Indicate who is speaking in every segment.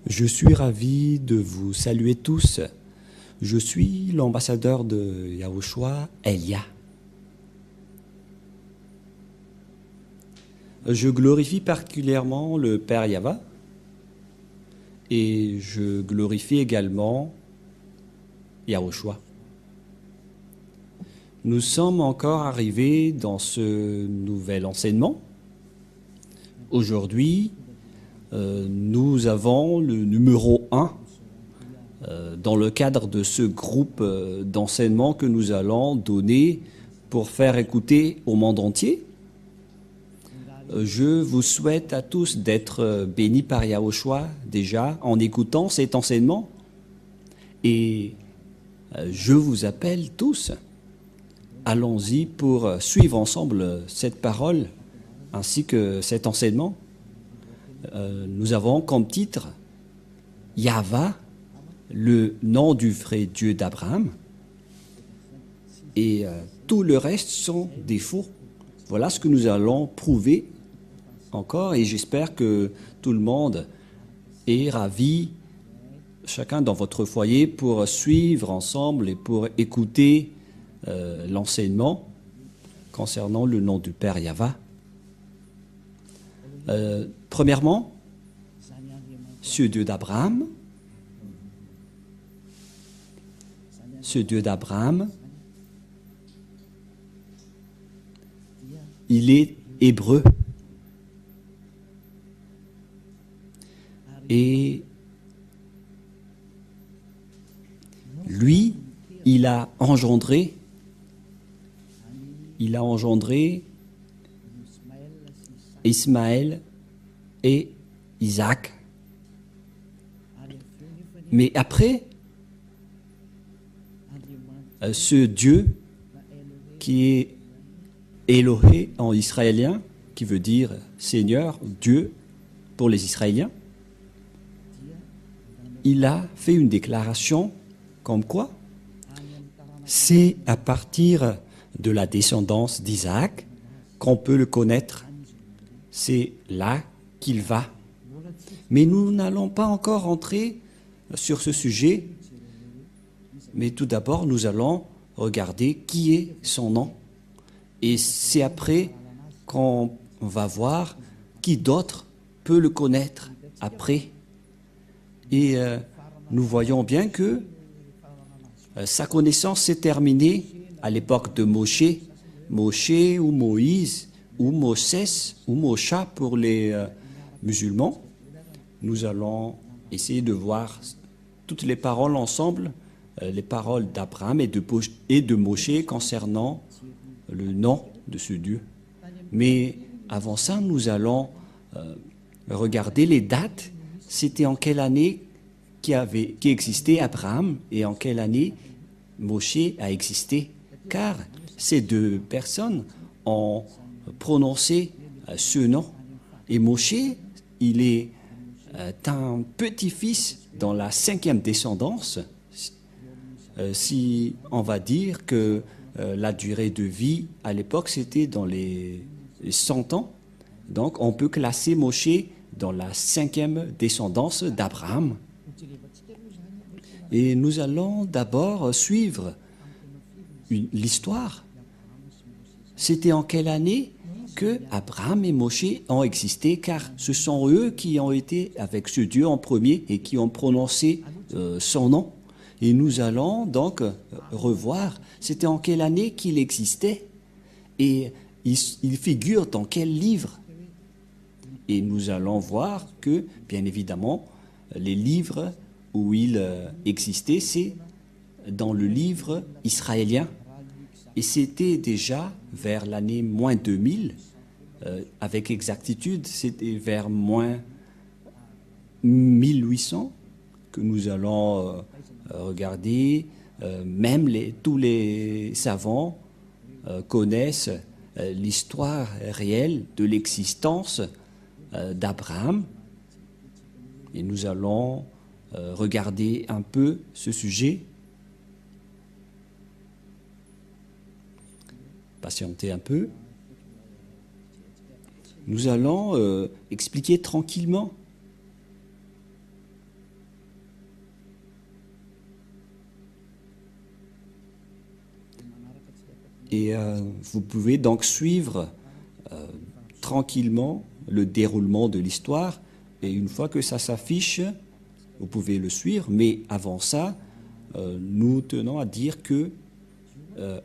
Speaker 1: Je suis ravi de vous saluer tous. Je suis l'ambassadeur de Yahushua, Elia. Je glorifie particulièrement le Père Yava et je glorifie également Yahushua. Nous sommes encore arrivés dans ce nouvel enseignement. Aujourd'hui, nous avons le numéro 1 dans le cadre de ce groupe d'enseignement que nous allons donner pour faire écouter au monde entier. Je vous souhaite à tous d'être bénis par Yahushua déjà en écoutant cet enseignement. Et je vous appelle tous, allons-y pour suivre ensemble cette parole ainsi que cet enseignement. Nous avons comme titre Yahva, le nom du vrai Dieu d'Abraham, et tout le reste sont des faux. Voilà ce que nous allons prouver encore, et j'espère que tout le monde est ravi, chacun dans votre foyer, pour suivre ensemble et pour écouter l'enseignement concernant le nom du Père Yahva. Premièrement, ce Dieu d'Abraham, il est hébreu. Et lui, il a engendré Ismaël et Isaac. Mais après, ce Dieu qui est Elohé en israélien, qui veut dire Seigneur, Dieu pour les Israéliens, il a fait une déclaration comme quoi c'est à partir de la descendance d'Isaac qu'on peut le connaître. C'est là qu'il va. Mais nous n'allons pas encore entrer sur ce sujet. Mais tout d'abord, nous allons regarder qui est son nom. Et c'est après qu'on va voir qui d'autre peut le connaître après. Et nous voyons bien que sa connaissance s'est terminée à l'époque de Moshe ou Moïse, ou Moses, ou Mosha pour les musulmans. Nous allons essayer de voir toutes les paroles ensemble, les paroles d'Abraham et de Moshe concernant le nom de ce Dieu. Mais avant ça, nous allons regarder les dates. C'était en quelle année qui existait Abraham et en quelle année Moshe a existé. Car ces deux personnes ont prononcé ce nom. Et Moshe, il est un petit-fils dans la 5e descendance. Si on va dire que la durée de vie à l'époque, c'était dans les 100 ans. Donc, on peut classer Moshe dans la 5e descendance d'Abraham. Et nous allons d'abord suivre l'histoire. C'était en quelle année que Abraham et Moshe ont existé, car ce sont eux qui ont été avec ce Dieu en premier et qui ont prononcé son nom. Et nous allons donc revoir, c'était en quelle année qu'il existait et il figure dans quel livre. Et nous allons voir que, bien évidemment, les livres où il existait, c'est dans le livre israélien. Et c'était déjà vers l'année moins 2000, avec exactitude, c'était vers moins 1800 que nous allons regarder. Même tous les savants connaissent l'histoire réelle de l'existence d'Abraham. Et nous allons regarder un peu ce sujet. Patientez un peu. Nous allons expliquer tranquillement Et vous pouvez donc suivre tranquillement le déroulement de l'histoire. Et une fois que ça s'affiche, vous pouvez le suivre. Mais avant ça, nous tenons à dire que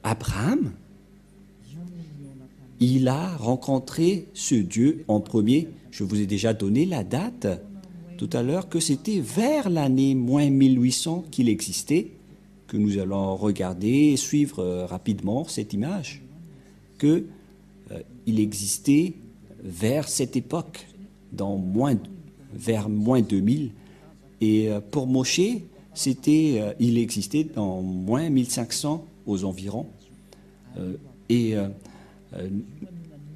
Speaker 1: Abraham, il a rencontré ce Dieu en premier. Je vous ai déjà donné la date tout à l'heure, que c'était vers l'année moins 1800 qu'il existait, que nous allons regarder et suivre rapidement cette image, que il existait vers cette époque, vers moins 2000. Et pour Moshe, il existait dans moins 1500 aux environs.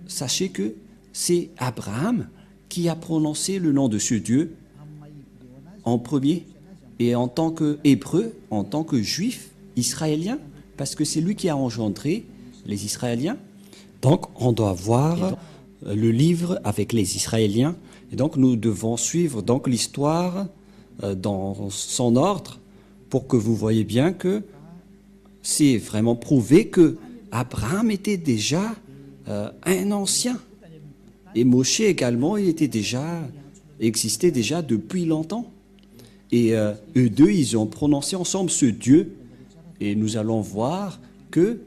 Speaker 1: Sachez que c'est Abraham qui a prononcé le nom de ce Dieu en premier, et en tant qu'Hébreu, en tant que Juif israélien, parce que c'est lui qui a engendré les Israéliens. Donc on doit voir le livre avec les Israéliens, et donc nous devons suivre donc l'histoire dans son ordre, pour que vous voyez bien que c'est vraiment prouvé que Abraham était déjà un ancien. Et Moshe également, existait déjà depuis longtemps. Et eux deux, ils ont prononcé ensemble ce Dieu. Et nous allons voir que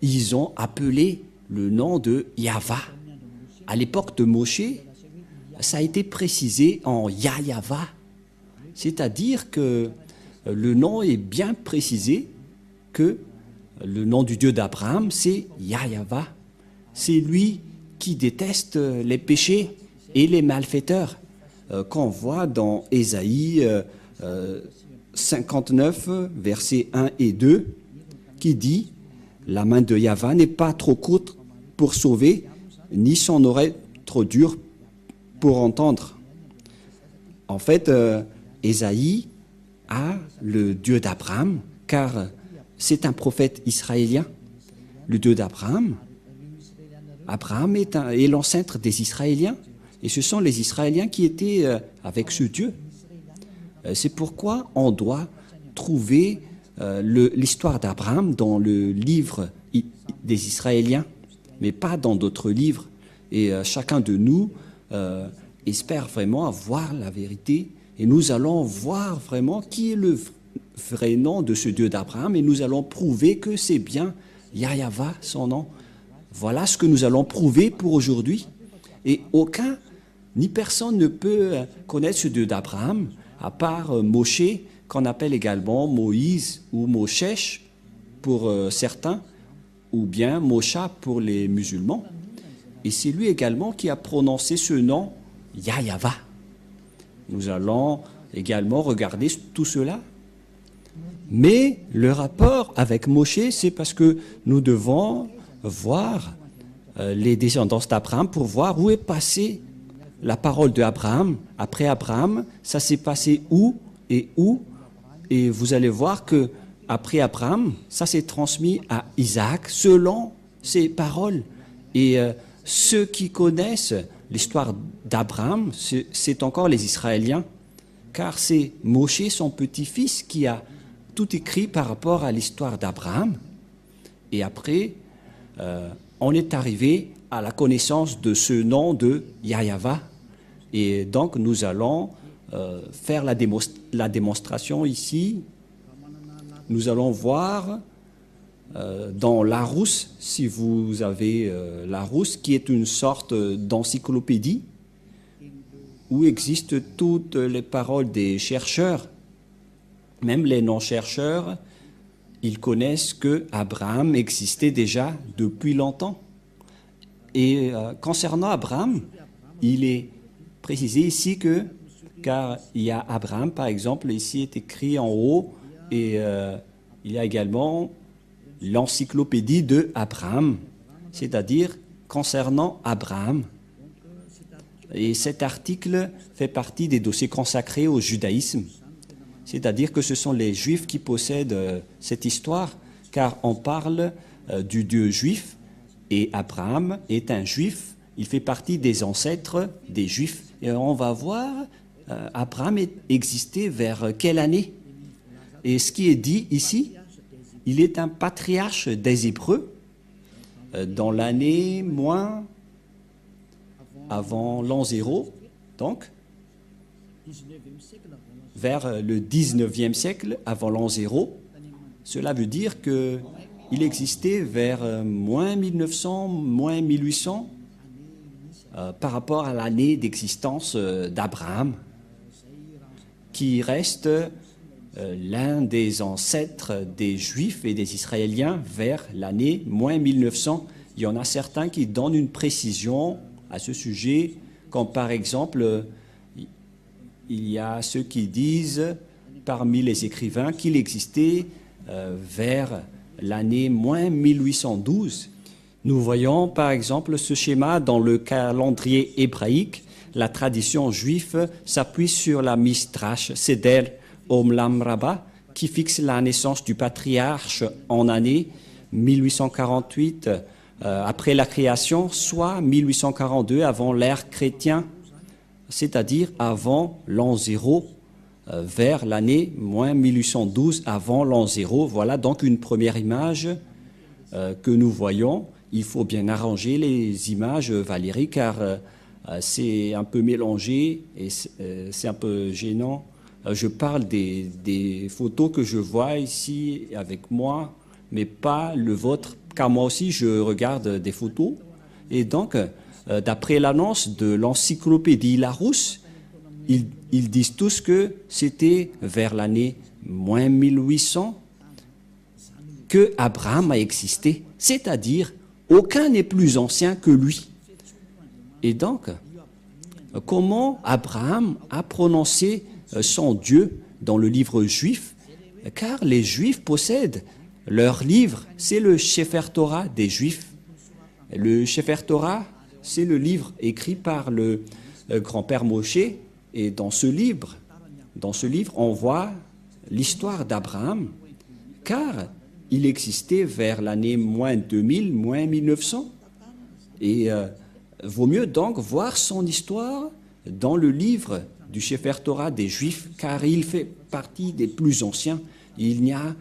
Speaker 1: ils ont appelé le nom de Yahva. À l'époque de Moshe, ça a été précisé en Yahva. C'est-à-dire que le nom est bien précisé, que le nom du Dieu d'Abraham, c'est Yahva. C'est lui qui déteste les péchés et les malfaiteurs, qu'on voit dans Ésaïe 59, versets 1 et 2, qui dit « La main de Yahva n'est pas trop courte pour sauver, ni son oreille trop dure pour entendre. » En fait, Ésaïe a le Dieu d'Abraham, car c'est un prophète israélien, le Dieu d'Abraham. Abraham est l'ancêtre des Israéliens, et ce sont les Israéliens qui étaient avec ce Dieu. C'est pourquoi on doit trouver l'histoire d'Abraham dans le livre des Israéliens, mais pas dans d'autres livres. Et chacun de nous espère vraiment avoir la vérité, et nous allons voir vraiment qui est le vrai nom de ce Dieu d'Abraham, et nous allons prouver que c'est bien Yahva, son nom. Voilà ce que nous allons prouver pour aujourd'hui. Et aucun, ni personne ne peut connaître ce Dieu d'Abraham, à part Moshe, qu'on appelle également Moïse ou Moshesh pour certains, ou bien Mosha pour les musulmans. Et c'est lui également qui a prononcé ce nom, Yahva. Nous allons également regarder tout cela. Mais le rapport avec Moshe, c'est parce que nous devons voir les descendants d'Abraham pour voir où est passée la parole d'Abraham. Après Abraham, ça s'est passé où. Et vous allez voir que après Abraham, ça s'est transmis à Isaac selon ses paroles. Et ceux qui connaissent l'histoire d'Abraham, c'est encore les Israéliens, car c'est Moshe, son petit-fils, qui a tout écrit par rapport à l'histoire d'Abraham. Et après, on est arrivé à la connaissance de ce nom de Yahva. Et donc, nous allons faire la démonstration ici. Nous allons voir dans Larousse, si vous avez Larousse, qui est une sorte d'encyclopédie où existent toutes les paroles des chercheurs, même les non-chercheurs. Ils connaissent que Abraham existait déjà depuis longtemps. Et concernant Abraham, il est précisé ici que, car il y a Abraham, par exemple, ici est écrit en haut, et il y a également l'encyclopédie de Abraham, c'est-à-dire concernant Abraham. Et cet article fait partie des dossiers consacrés au judaïsme. C'est-à-dire que ce sont les Juifs qui possèdent cette histoire, car on parle du Dieu juif, et Abraham est un Juif, il fait partie des ancêtres des Juifs. Et on va voir, Abraham existait vers quelle année? Et ce qui est dit ici, il est un patriarche des Hébreux, dans l'année moins avant l'an 0, donc vers le 19e siècle avant l'an 0. Cela veut dire qu'il existait vers moins 1900, moins 1800 par rapport à l'année d'existence d'Abraham, qui reste l'un des ancêtres des Juifs et des Israéliens vers l'année moins 1900. Il y en a certains qui donnent une précision à ce sujet, comme par exemple, il y a ceux qui disent parmi les écrivains qu'il existait vers l'année moins 1812. Nous voyons par exemple ce schéma dans le calendrier hébraïque. La tradition juive s'appuie sur la Midrash Seder Olam Rabbah, qui fixe la naissance du patriarche en année 1848 après la création, soit 1842 avant l'ère chrétienne, c'est-à-dire avant l'an 0, vers l'année moins 1812 avant l'an 0. Voilà donc une première image que nous voyons. Il faut bien arranger les images, Valérie, car c'est un peu mélangé et c'est un peu gênant. Je parle des photos que je vois ici avec moi, mais pas le vôtre, car moi aussi je regarde des photos. Et donc, d'après l'annonce de l'encyclopédie Larousse, ils disent tous que c'était vers l'année moins 1800 que Abraham a existé, c'est-à-dire aucun n'est plus ancien que lui. Et donc, comment Abraham a prononcé son Dieu dans le livre juif? Car les Juifs possèdent leur livre, c'est le Sefer Torah des Juifs. Le Sefer Torah, c'est le livre écrit par le grand-père Moshe. Et dans ce livre, on voit l'histoire d'Abraham, car il existait vers l'année moins 2000, moins 1900. Et vaut mieux donc voir son histoire dans le livre du Sefer Torah des Juifs, car il fait partie des plus anciens. Il n'y a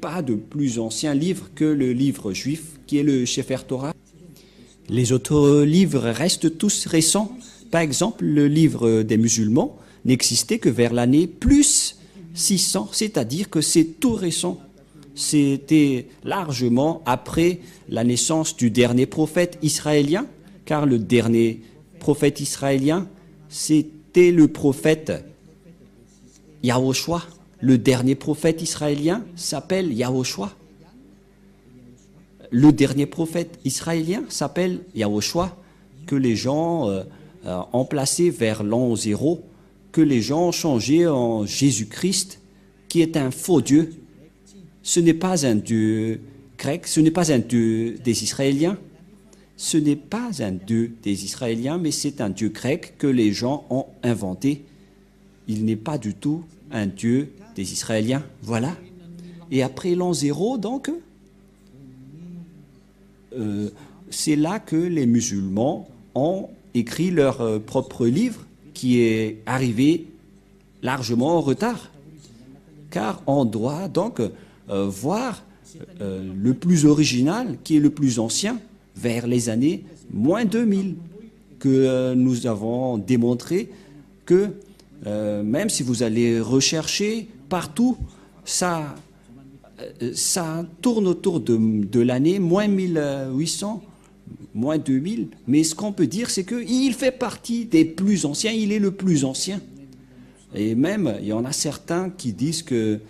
Speaker 1: pas de plus ancien livre que le livre juif, qui est le Sefer Torah. Les autres livres restent tous récents. Par exemple, le livre des musulmans n'existait que vers l'année plus 600, c'est-à-dire que c'est tout récent. C'était largement après la naissance du dernier prophète israélien, car le dernier prophète israélien, c'était le prophète Yahoshua. Le dernier prophète israélien s'appelle Yahoshua. Le dernier prophète israélien s'appelle Yahoshua, que les gens ont placé vers l'an 0, que les gens ont changé en Jésus-Christ, qui est un faux Dieu. Ce n'est pas un Dieu grec, ce n'est pas un Dieu des Israéliens, ce n'est pas un Dieu des Israéliens, mais c'est un Dieu grec que les gens ont inventé. Il n'est pas du tout un Dieu des Israéliens, voilà. Et après l'an 0, donc, c'est là que les musulmans ont écrit leur propre livre, qui est arrivé largement en retard. Car on doit donc voir le plus original, qui est le plus ancien, vers les années moins 2000, que nous avons démontré que même si vous allez rechercher partout, ça tourne autour de l'année moins 1800, moins 2000. Mais ce qu'on peut dire, c'est qu'il fait partie des plus anciens, il est le plus ancien. Et même, il y en a certains qui disent qu'il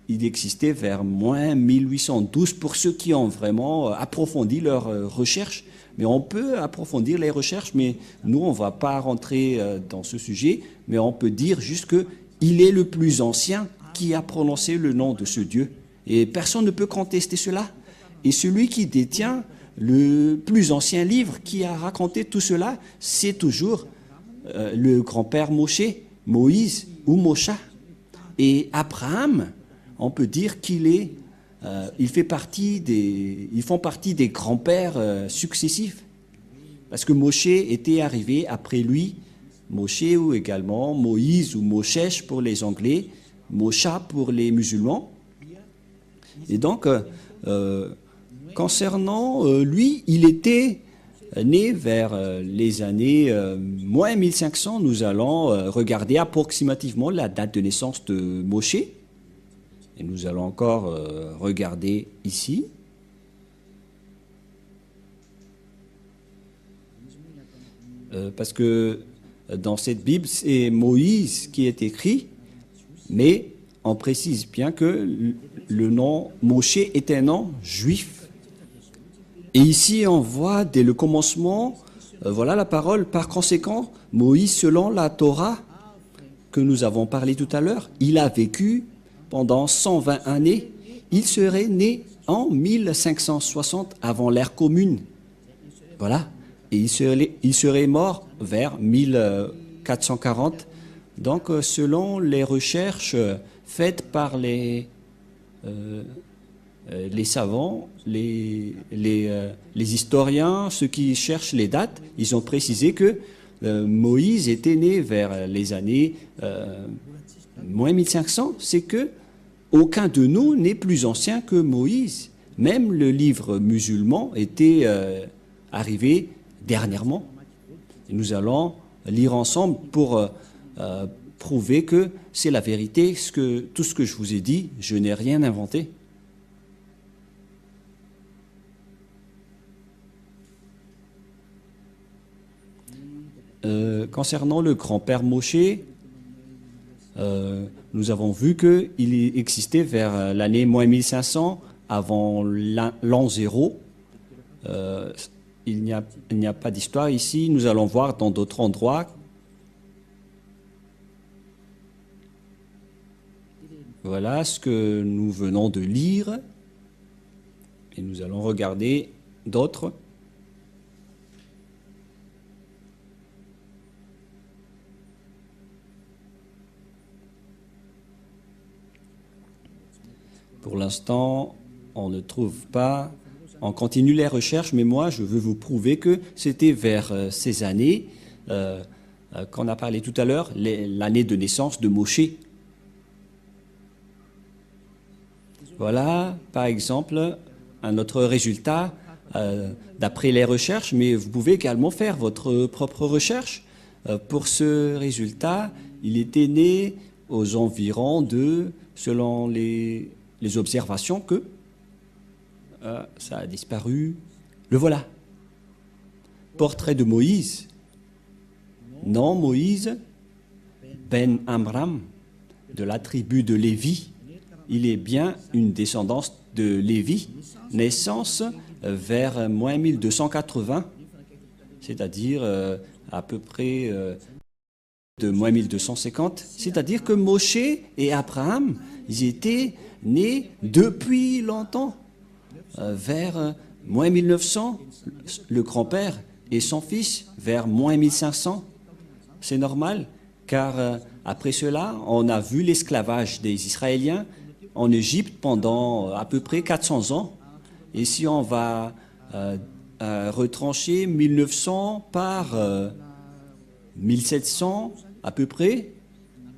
Speaker 1: existait vers moins 1812 pour ceux qui ont vraiment approfondi leurs recherches. Mais on peut approfondir les recherches, mais nous, on ne va pas rentrer dans ce sujet, mais on peut dire juste qu'il est le plus ancien qui a prononcé le nom de ce Dieu. Et personne ne peut contester cela. Et celui qui détient le plus ancien livre qui a raconté tout cela, c'est toujours le grand-père Moshe, Moïse ou Moshe. Et Abraham, on peut dire qu'ils font partie des grands-pères successifs. Parce que Moshe était arrivé après lui, Moshe ou également Moïse ou Moshe pour les Anglais, Moshe pour les musulmans. Et donc, concernant lui, il était né vers les années moins 1500. Nous allons regarder approximativement la date de naissance de Moshe. Et nous allons encore regarder ici. Parce que dans cette Bible, c'est Moïse qui est écrit, mais on précise bien que le nom Moshe est un nom juif. Et ici, on voit dès le commencement, voilà la parole. Par conséquent, Moïse, selon la Torah que nous avons parlé tout à l'heure, il a vécu pendant 120 années. Il serait né en 1560 avant l'ère commune. Voilà. Et il serait mort vers 1440. Donc, selon les recherches faites par les savants, les historiens, ceux qui cherchent les dates, ils ont précisé que Moïse était né vers les années moins 1500. C'est que aucun de nous n'est plus ancien que Moïse. Même le livre musulman était arrivé dernièrement. Et nous allons lire ensemble pour prouver que c'est la vérité, tout ce que je vous ai dit, je n'ai rien inventé. Concernant le grand-père Moshe, nous avons vu qu'il existait vers l'année moins 1500, avant l'an 0. Il n'y a pas d'histoire ici. Nous allons voir dans d'autres endroits. Voilà ce que nous venons de lire. Et nous allons regarder d'autres. Pour l'instant, on ne trouve pas. On continue les recherches, mais moi, je veux vous prouver que c'était vers ces années qu'on a parlé tout à l'heure, l'année de naissance de Moshe. Voilà, par exemple, un autre résultat d'après les recherches, mais vous pouvez également faire votre propre recherche. Pour ce résultat, il était né aux environs de, selon les observations, que ça a disparu. Le voilà. Portrait de Moïse. Non, Moïse, Ben Amram, de la tribu de Lévi. Il est bien une descendance de Lévi. Naissance vers moins 1280, c'est-à-dire à peu près de moins 1250. C'est-à-dire que Moshe et Abraham, ils étaient nés depuis longtemps. Vers moins 1900, le grand-père et son fils, vers moins 1500. C'est normal, car après cela, on a vu l'esclavage des Israéliens en Égypte pendant à peu près 400 ans. Et si on va retrancher 1900 par 1700 à peu près,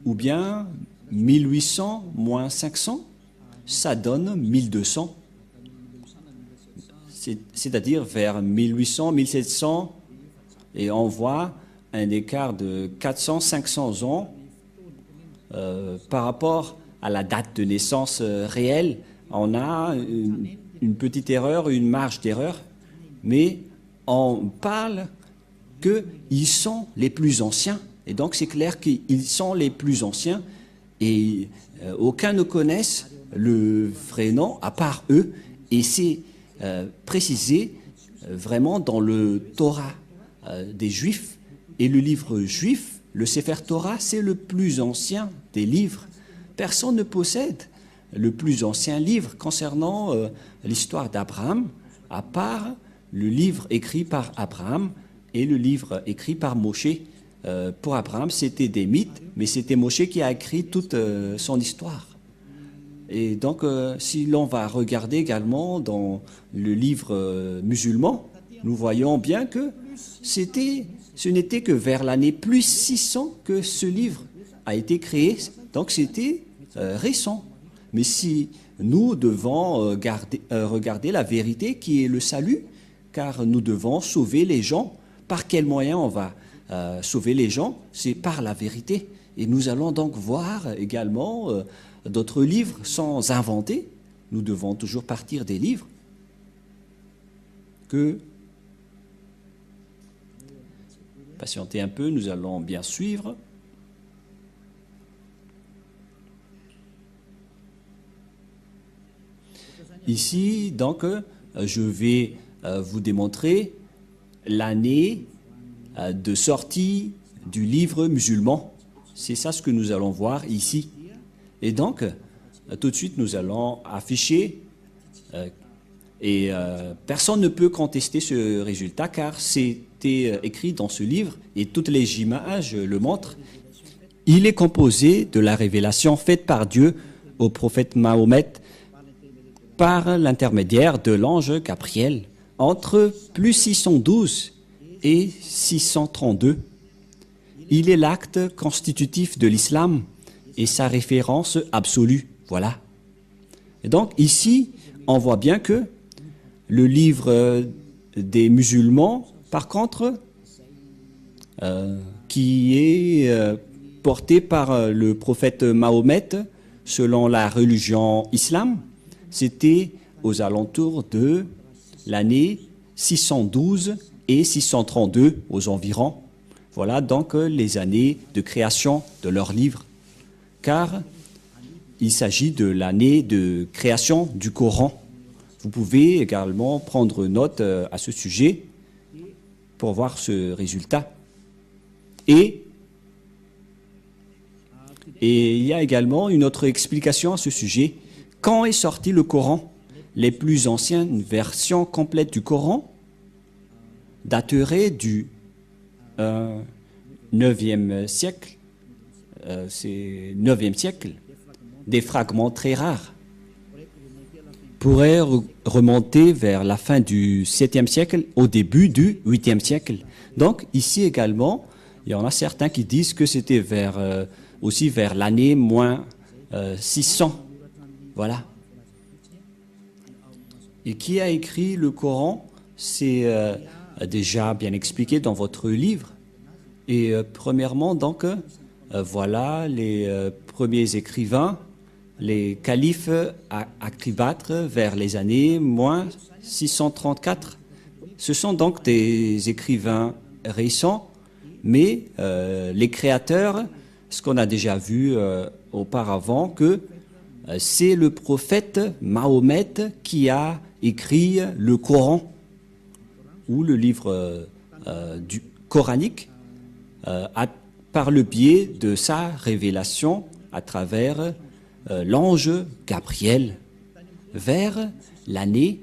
Speaker 1: ou bien 1800 moins 500, ça donne 1200. C'est-à-dire vers 1800, 1700, et on voit un écart de 400-500 ans par rapport à la date de naissance réelle. On a une petite erreur, une marge d'erreur, mais on parle qu'ils sont les plus anciens, et donc c'est clair qu'ils sont les plus anciens, et aucun ne connaisse le vrai nom à part eux, et c'est précisé vraiment dans le Torah des Juifs. Et le livre juif, le Sefer Torah, c'est le plus ancien des livres. Personne ne possède le plus ancien livre concernant l'histoire d'Abraham, à part le livre écrit par Abraham et le livre écrit par Moshe. Pour Abraham, c'était des mythes, mais c'était Moshe qui a écrit toute son histoire. Et donc, si l'on va regarder également dans le livre musulman, nous voyons bien que ce n'était que vers l'année plus 600 que ce livre a été créé. Donc, c'était récent. mais si nous devons regarder la vérité qui est le salut, car nous devons sauver les gens. Par quel moyen on va sauver les gens? C'est par la vérité. Et nous allons donc voir également d'autres livres sans inventer. Nous devons toujours partir des livres que... Patientez un peu, nous allons bien suivre. Ici, donc, je vais vous démontrer l'année de sortie du livre musulman. C'est ça ce que nous allons voir ici. Et donc, tout de suite, nous allons afficher, et personne ne peut contester ce résultat car c'était écrit dans ce livre et toutes les images le montrent. Il est composé de la révélation faite par Dieu au prophète Mahomet par l'intermédiaire de l'ange Gabriel entre plus 612 et 632. Il est l'acte constitutif de l'islam et sa référence absolue. Voilà. Et donc ici, on voit bien que le livre des musulmans, par contre, qui est porté par le prophète Mahomet, selon la religion islam, c'était aux alentours de l'année 612 et 632 aux environs. Voilà donc les années de création de leur livre, car il s'agit de l'année de création du Coran. Vous pouvez également prendre note à ce sujet pour voir ce résultat. Et il y a également une autre explication à ce sujet. Quand est sorti le Coran? Les plus anciennes versions complètes du Coran dateraient du 9e siècle. C'est 9e siècle. Des fragments très rares pourraient remonter vers la fin du 7e siècle, au début du 8e siècle. Donc ici également, il y en a certains qui disent que c'était aussi vers l'année moins 600. Voilà. Et qui a écrit le Coran? C'est déjà bien expliqué dans votre livre. Et premièrement, donc, voilà les premiers écrivains, les califes à Cléopâtre vers les années moins 634. Ce sont donc des écrivains récents, mais les créateurs, ce qu'on a déjà vu auparavant, que c'est le prophète Mahomet qui a écrit le Coran, ou le livre du coranique, par le biais de sa révélation à travers l'ange Gabriel, vers l'année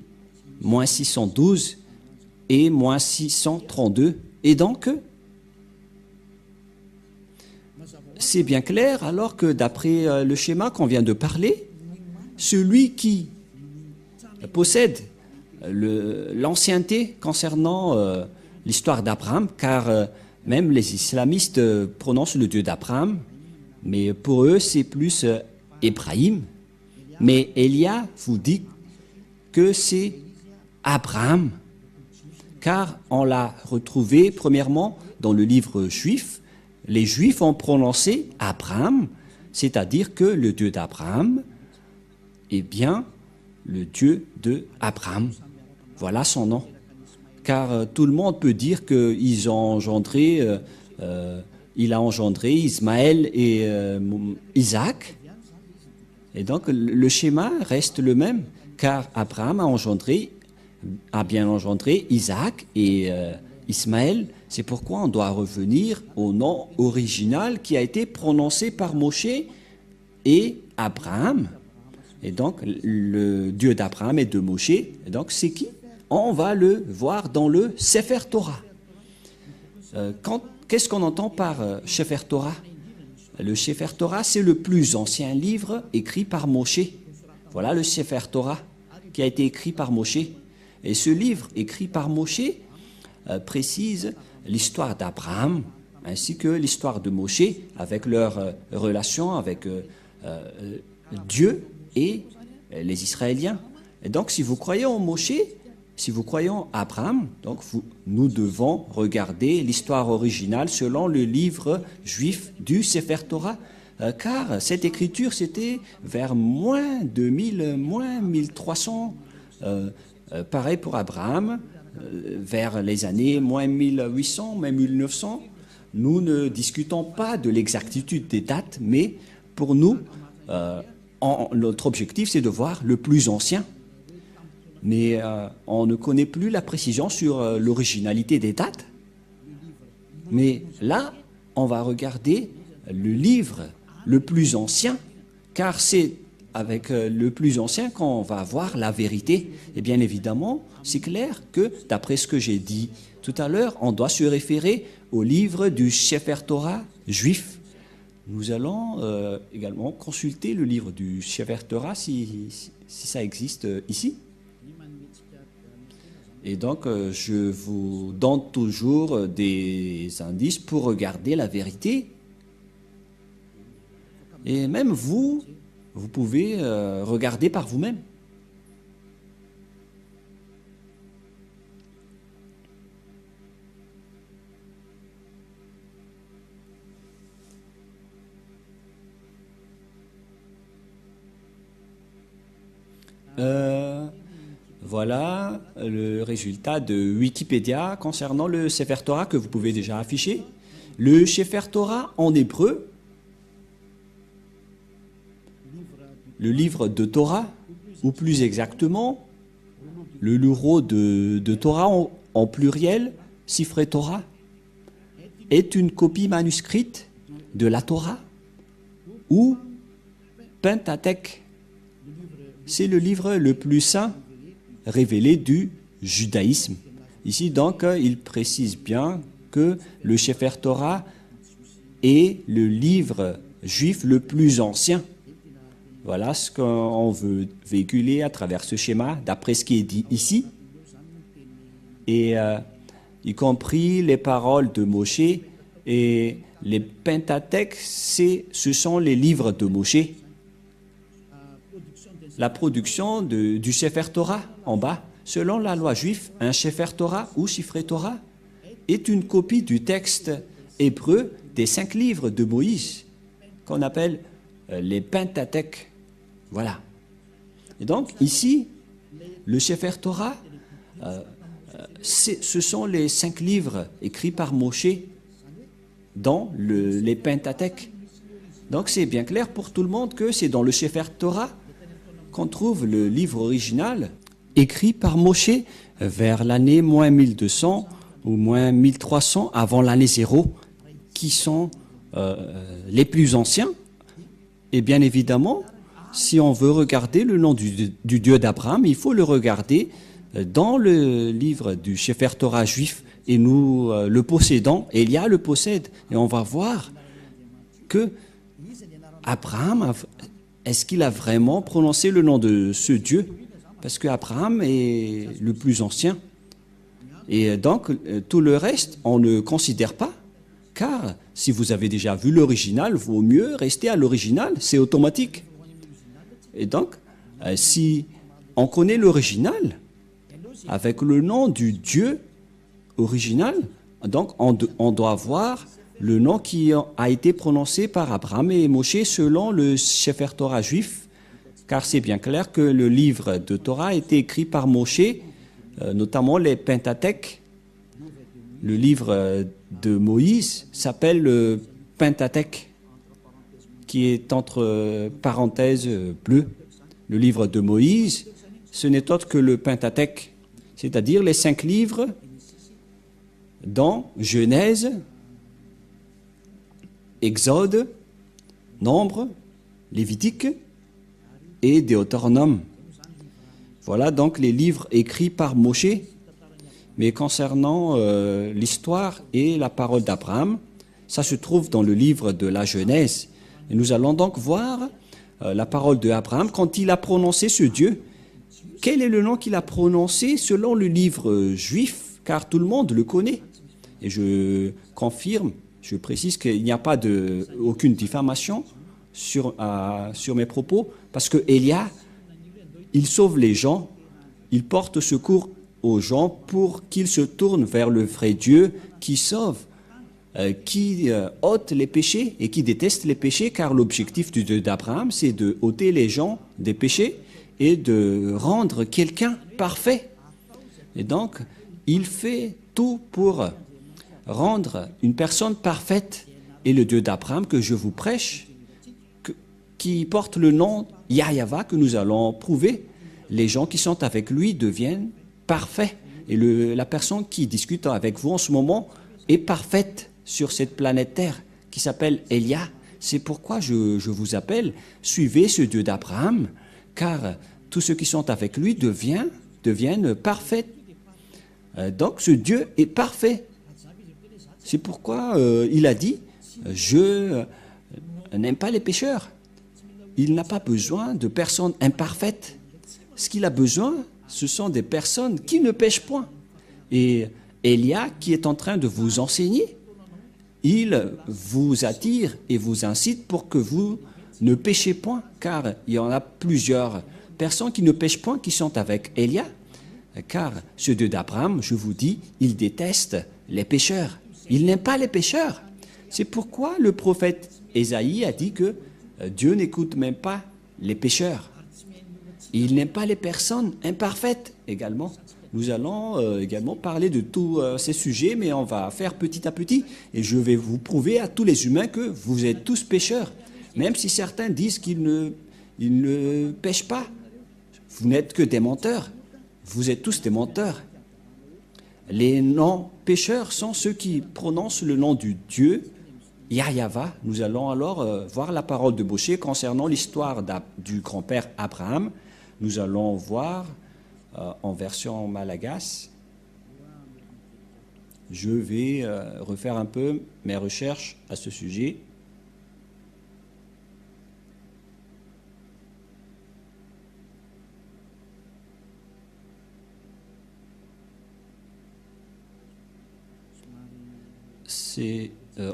Speaker 1: moins 612 et moins 632. Et donc, c'est bien clair, alors que d'après le schéma qu'on vient de parler, celui qui possède l'ancienneté concernant l'histoire d'Abraham, car même les islamistes prononcent le Dieu d'Abraham, mais pour eux c'est plus Ibrahim. Mais Elia vous dit que c'est Abraham, car on l'a retrouvé premièrement dans le livre juif. Les Juifs ont prononcé Abraham, c'est-à-dire que le Dieu d'Abraham est bien le Dieu de Abraham. Voilà son nom. Car tout le monde peut dire qu'il a engendré Ismaël et Isaac. Et donc le schéma reste le même, car Abraham a bien engendré Isaac et Ismaël. C'est pourquoi on doit revenir au nom original qui a été prononcé par Moshe et Abraham. Et donc, le Dieu d'Abraham et de Moshe, et donc c'est qui? On va le voir dans le Sefer Torah. Qu'est-ce qu'on entend par Sefer Torah? Le Sefer Torah, c'est le plus ancien livre écrit par Moshe. Voilà le Sefer Torah qui a été écrit par Moshe. Et ce livre écrit par Moshe précise l'histoire d'Abraham ainsi que l'histoire de Moshe avec leur relation avec Dieu et les Israéliens. Et donc, si vous croyez en Moshe, si vous croyez en Abraham, donc nous devons regarder l'histoire originale selon le livre juif du Sefer Torah, car cette écriture, c'était vers moins 2000, moins 1300, pareil pour Abraham, vers les années moins 1800, même 1900. Nous ne discutons pas de l'exactitude des dates, mais pour nous, notre objectif, c'est de voir le plus ancien. Mais on ne connaît plus la précision sur l'originalité des dates. Mais là, on va regarder le livre le plus ancien, car c'est avec le plus ancien qu'on va voir la vérité. Et bien évidemment, c'est clair que, d'après ce que j'ai dit tout à l'heure, on doit se référer au livre du Sefer Torah juif. Nous allons également consulter le livre du Sefer Torah si ça existe ici. Et donc, je vous donne toujours des indices pour regarder la vérité. Et même vous pouvez regarder par vous-même. Voilà le résultat de Wikipédia concernant le Sefer Torah que vous pouvez déjà afficher. Le Sefer Torah en hébreu, le livre de Torah, ou plus exactement, le livre de Torah en pluriel, Sifrei Torah, est une copie manuscrite de la Torah ou Pentateuch. C'est le livre le plus saint révélé du judaïsme. Ici, donc, il précise bien que le Sefer Torah est le livre juif le plus ancien. Voilà ce qu'on veut véhiculer à travers ce schéma, d'après ce qui est dit ici. Et y compris les paroles de Moshe et les Pentateuch, ce sont les livres de Moshe. La production du Sefer Torah, en bas, selon la loi juive, un Sefer Torah ou Sifrei Torah est une copie du texte hébreu des 5 livres de Moïse, qu'on appelle les Pentateuch. Voilà. Et donc, ici, le Sefer Torah, ce sont les 5 livres écrits par Moshe dans les Pentateuch. Donc, c'est bien clair pour tout le monde que c'est dans le Sefer Torah qu'on trouve le livre original écrit par Moshe vers l'année moins 1200 ou moins 1300 avant l'année 0, qui sont les plus anciens. Et bien évidemment, si on veut regarder le nom du Dieu d'Abraham, il faut le regarder dans le livre du Sefer Torah juif, et nous le possédons, Elia le possède, et on va voir que Abraham est-ce qu'il a vraiment prononcé le nom de ce Dieu? Parce qu'Abraham est le plus ancien. Et donc, tout le reste, on ne considère pas. Car si vous avez déjà vu l'original, il vaut mieux rester à l'original, c'est automatique. Et donc, si on connaît l'original, avec le nom du Dieu original, donc on doit voir le nom qui a été prononcé par Abraham et Moshe selon le Sefer Torah juif, car c'est bien clair que le livre de Torah a été écrit par Moshe, notamment les Pentateuch. Le livre de Moïse s'appelle le Pentateuch, qui est entre parenthèses bleues. Le livre de Moïse, ce n'est autre que le Pentateuch, c'est-à-dire les 5 livres dans Genèse, Exode, Nombre, Lévitique et Deutéronome. Voilà donc les livres écrits par Moshe. Mais concernant l'histoire et la parole d'Abraham, ça se trouve dans le livre de la Genèse. Et nous allons donc voir la parole d'Abraham quand il a prononcé ce Dieu. Quel est le nom qu'il a prononcé selon le livre juif, car tout le monde le connaît. Et je confirme, je précise qu'il n'y a pas aucune diffamation sur mes propos, parce que Élia, il sauve les gens, il porte secours aux gens pour qu'ils se tournent vers le vrai Dieu qui sauve, qui ôte les péchés et qui déteste les péchés, car l'objectif du Dieu d'Abraham, c'est de ôter les gens des péchés et de rendre quelqu'un parfait. Et donc, il fait tout pour rendre une personne parfaite. Et le Dieu d'Abraham que je vous prêche, qui porte le nom Yahva, que nous allons prouver, les gens qui sont avec lui deviennent parfaits. Et la personne qui discute avec vous en ce moment est parfaite sur cette planète Terre, qui s'appelle Elia. C'est pourquoi je vous appelle, suivez ce Dieu d'Abraham, car tous ceux qui sont avec lui deviennent parfaits. Donc ce Dieu est parfait. C'est pourquoi il a dit, je n'aime pas les pécheurs. Il n'a pas besoin de personnes imparfaites. Ce qu'il a besoin, ce sont des personnes qui ne pêchent point. Et Elia, qui est en train de vous enseigner, il vous attire et vous incite pour que vous ne péchez point, car il y en a plusieurs personnes qui ne pêchent point qui sont avec Elia, car ce Dieu d'Abraham, je vous dis, il déteste les pécheurs. Il n'aime pas les pécheurs. C'est pourquoi le prophète Ésaïe a dit que Dieu n'écoute même pas les pécheurs. Il n'aime pas les personnes imparfaites également. Nous allons également parler de tous ces sujets, mais on va faire petit à petit. Et je vais vous prouver à tous les humains que vous êtes tous pécheurs. Même si certains disent qu'ils ne pêchent pas. Vous n'êtes que des menteurs. Vous êtes tous des menteurs. Les non-pécheurs sont ceux qui prononcent le nom du Dieu Yahva. Nous allons alors voir la parole de Bosché concernant l'histoire du grand-père Abraham. Nous allons voir en version malagasy. Je vais refaire un peu mes recherches à ce sujet.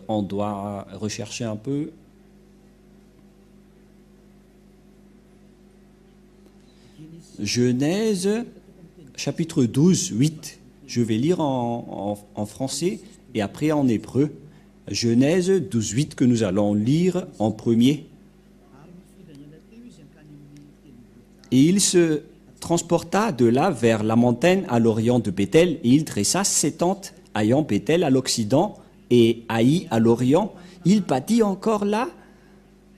Speaker 1: On doit rechercher un peu. Genèse, chapitre 12, 8. Je vais lire en français et après en hébreu. Genèse 12, 8 que nous allons lire en premier. Et il se transporta de là vers la montagne à l'orient de Béthel, et il dressa ses tentes ayant Béthel à l'occident et Haï à l'orient. Il bâtit encore là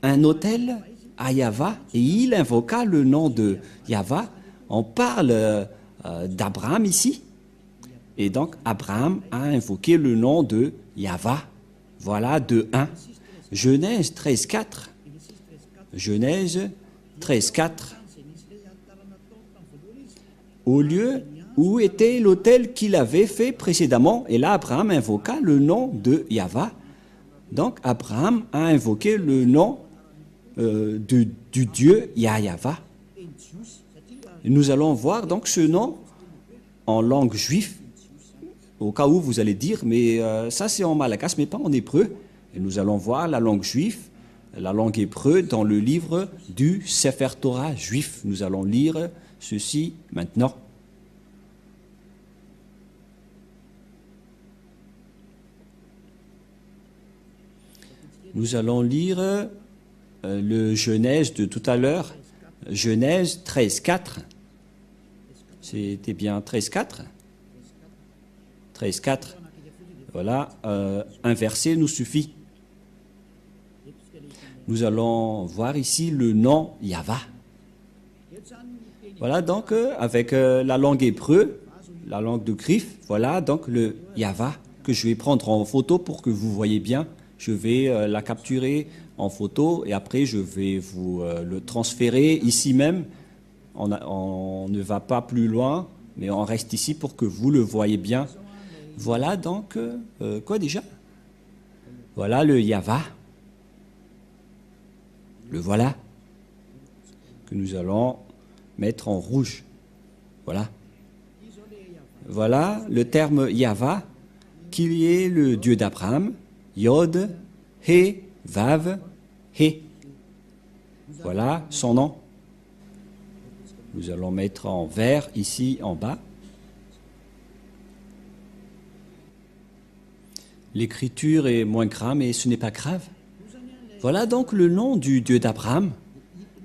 Speaker 1: un autel à Yahva, et il invoqua le nom de Yahva. On parle d'Abraham ici, et donc Abraham a invoqué le nom de Yahva. Voilà de 1. Genèse 13, 4. Genèse 13, 4. Au lieu où était l'autel qu'il avait fait précédemment, et là Abraham invoqua le nom de Yahva. Donc Abraham a invoqué le nom du Dieu Yahva. Nous allons voir donc ce nom en langue juive, au cas où vous allez dire, mais ça c'est en malagasy, mais pas en hébreu. Et nous allons voir la langue juive, la langue hébreu dans le livre du Sefer Torah juif. Nous allons lire ceci maintenant. Nous allons lire le Genèse de tout à l'heure, Genèse 13, 4. C'était bien 13, 4 13, 4. Voilà, un verset nous suffit. Nous allons voir ici le nom Yahva. Voilà donc avec la langue hébreu, la langue de griffe, voilà donc le Yahva que je vais prendre en photo pour que vous voyez bien. Je vais la capturer en photo et après je vais vous le transférer ici même. On ne va pas plus loin, mais on reste ici pour que vous le voyez bien. Voilà donc, quoi déjà? Voilà le Yahva. Le voilà, que nous allons mettre en rouge. Voilà. Voilà le terme Yahva, qui est le Dieu d'Abraham. Yod, He, Vav, He. Voilà son nom. Nous allons mettre en vert ici en bas. L'écriture est moins grave, mais ce n'est pas grave. Voilà donc le nom du Dieu d'Abraham.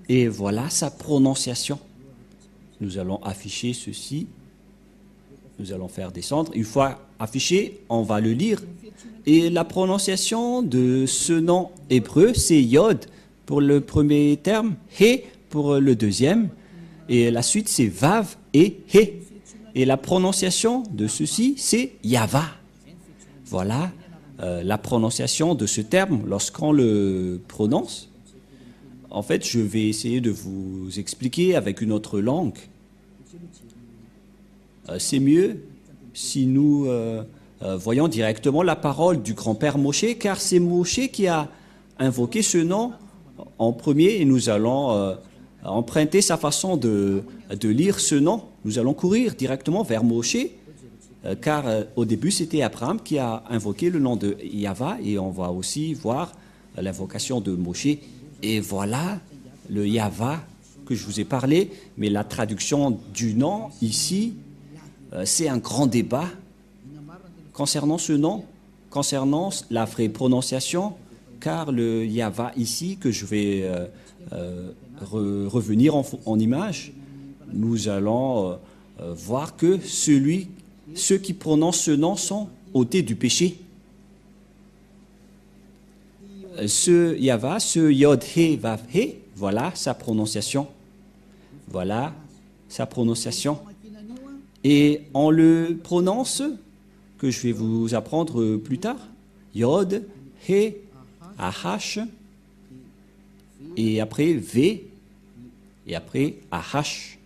Speaker 1: Et voilà sa prononciation. Nous allons afficher ceci. Nous allons faire descendre. Une fois affiché, on va le lire. Et la prononciation de ce nom hébreu, c'est Yod pour le premier terme, He pour le deuxième. Et la suite, c'est Vav et He. Et la prononciation de ceci, c'est Yava. Voilà la prononciation de ce terme lorsqu'on le prononce. En fait, je vais essayer de vous expliquer avec une autre langue. C'est mieux si nous voyons directement la parole du grand-père Moshe, car c'est Moshe qui a invoqué ce nom en premier et nous allons emprunter sa façon de lire ce nom. Nous allons courir directement vers Moshe, car au début c'était Abraham qui a invoqué le nom de Yahva et on va aussi voir l'invocation de Moshe. Et voilà le Yahva que je vous ai parlé, mais la traduction du nom ici, c'est un grand débat concernant ce nom, concernant la vraie prononciation, car le Yahva ici, que je vais revenir en image, nous allons voir que ceux qui prononcent ce nom sont ôtés du péché. Ce Yahva, ce Yod He Vav He, voilà sa prononciation. Voilà sa prononciation. Et on le prononce, que je vais vous apprendre plus tard, Yod, He, Ahash, et après V, et après Ahash.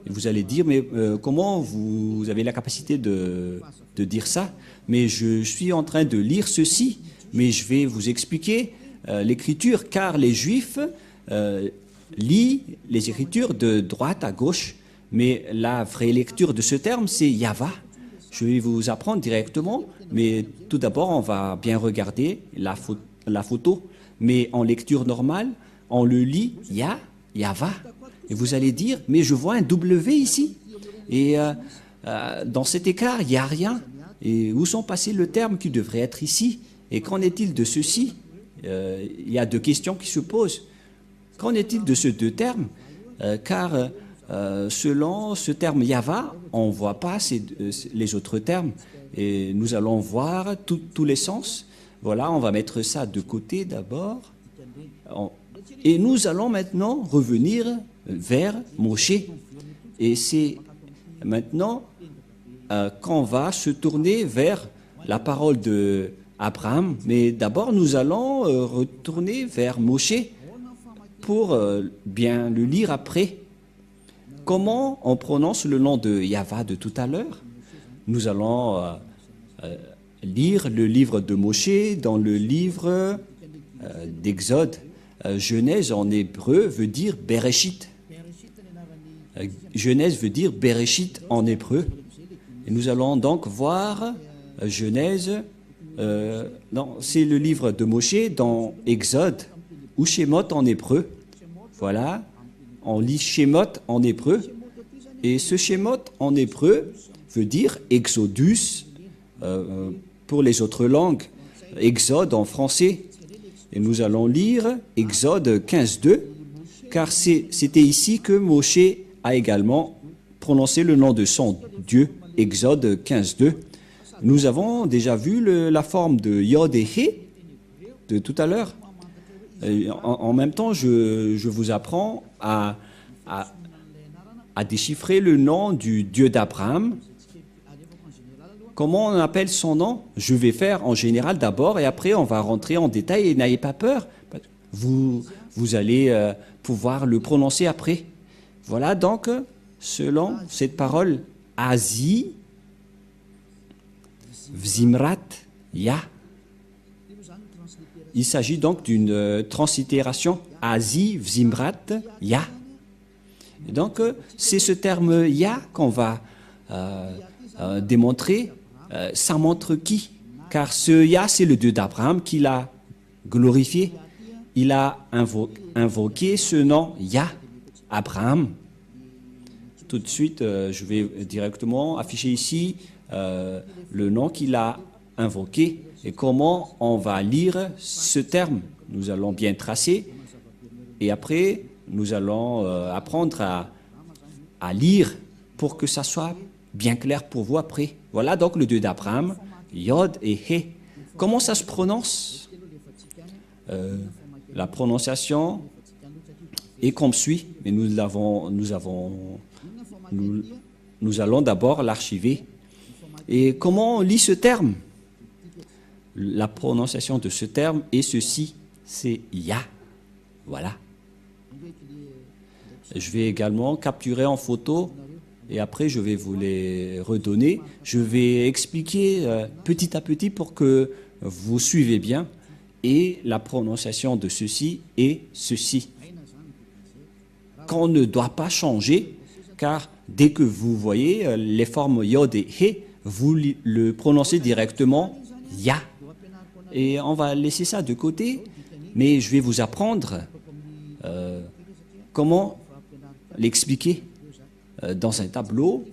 Speaker 1: Et vous allez dire, mais comment vous avez la capacité de dire ça? Mais je suis en train de lire ceci, mais je vais vous expliquer l'écriture, car les Juifs lisent les écritures de droite à gauche, mais la vraie lecture de ce terme, c'est Yahva. Je vais vous apprendre directement, mais tout d'abord, on va bien regarder la photo. Mais en lecture normale, on le lit Yahva. Et vous allez dire, mais je vois un W ici. Et dans cet écart, il n'y a rien. Et où sont passés le terme qui devrait être ici? Et qu'en est-il de ceci? Il y a deux questions qui se posent. Qu'en est-il de ces deux termes? Car selon ce terme Yahva, on ne voit pas les autres termes. Et nous allons voir tous les sens. Voilà, on va mettre ça de côté d'abord. Et nous allons maintenant revenir vers Moshe. Et c'est maintenant qu'on va se tourner vers la parole de Abraham. Mais d'abord, nous allons retourner vers Moshe pour bien le lire après. Comment on prononce le nom de Yahva de tout à l'heure? Nous allons lire le livre de Moshe dans le livre d'Exode. Genèse en hébreu veut dire Bereshit. Genèse veut dire Bereshit en hébreu. Et nous allons donc voir Genèse, c'est le livre de Moshe dans Exode ou Shemot en hébreu. Voilà, on lit Shemot en hébreu. Et ce Shemot en hébreu veut dire Exodus pour les autres langues, Exode en français. Et nous allons lire Exode 15.2, car c'était ici que Moshe a également prononcé le nom de son Dieu, Exode 15.2. Nous avons déjà vu la forme de Yod et He de tout à l'heure. En même temps, je vous apprends à déchiffrer le nom du Dieu d'Abraham. Comment on appelle son nom? Je vais faire en général d'abord et après on va rentrer en détail et n'ayez pas peur. Vous allez pouvoir le prononcer après. Voilà donc, selon cette parole, Azi, Vzimrat, Ya. Il s'agit donc d'une translittération, Azi, Vzimrat, Ya. Et donc, c'est ce terme Ya qu'on va démontrer. Ça montre qui? Car ce Yah, c'est le Dieu d'Abraham qui l'a glorifié. il a invoqué ce nom Yah, Abraham. Tout de suite, je vais directement afficher ici le nom qu'il a invoqué et comment on va lire ce terme. Nous allons bien tracer et après, nous allons apprendre à lire pour que ça soit bien clair pour vous après. Voilà donc le Dieu d'Abraham, Yod et He. Comment ça se prononce? La prononciation est comme suit, mais nous allons d'abord l'archiver. Et comment on lit ce terme? La prononciation de ce terme est ceci, c'est Yah. Voilà. Je vais également capturer en photo et après je vais vous les redonner. Je vais expliquer petit à petit pour que vous suivez bien. Et la prononciation de ceci est ceci. Qu'on ne doit pas changer, car dès que vous voyez les formes Yod et He, vous le prononcez directement Yah. Et on va laisser ça de côté, mais je vais vous apprendre comment l'expliquer dans un tableau,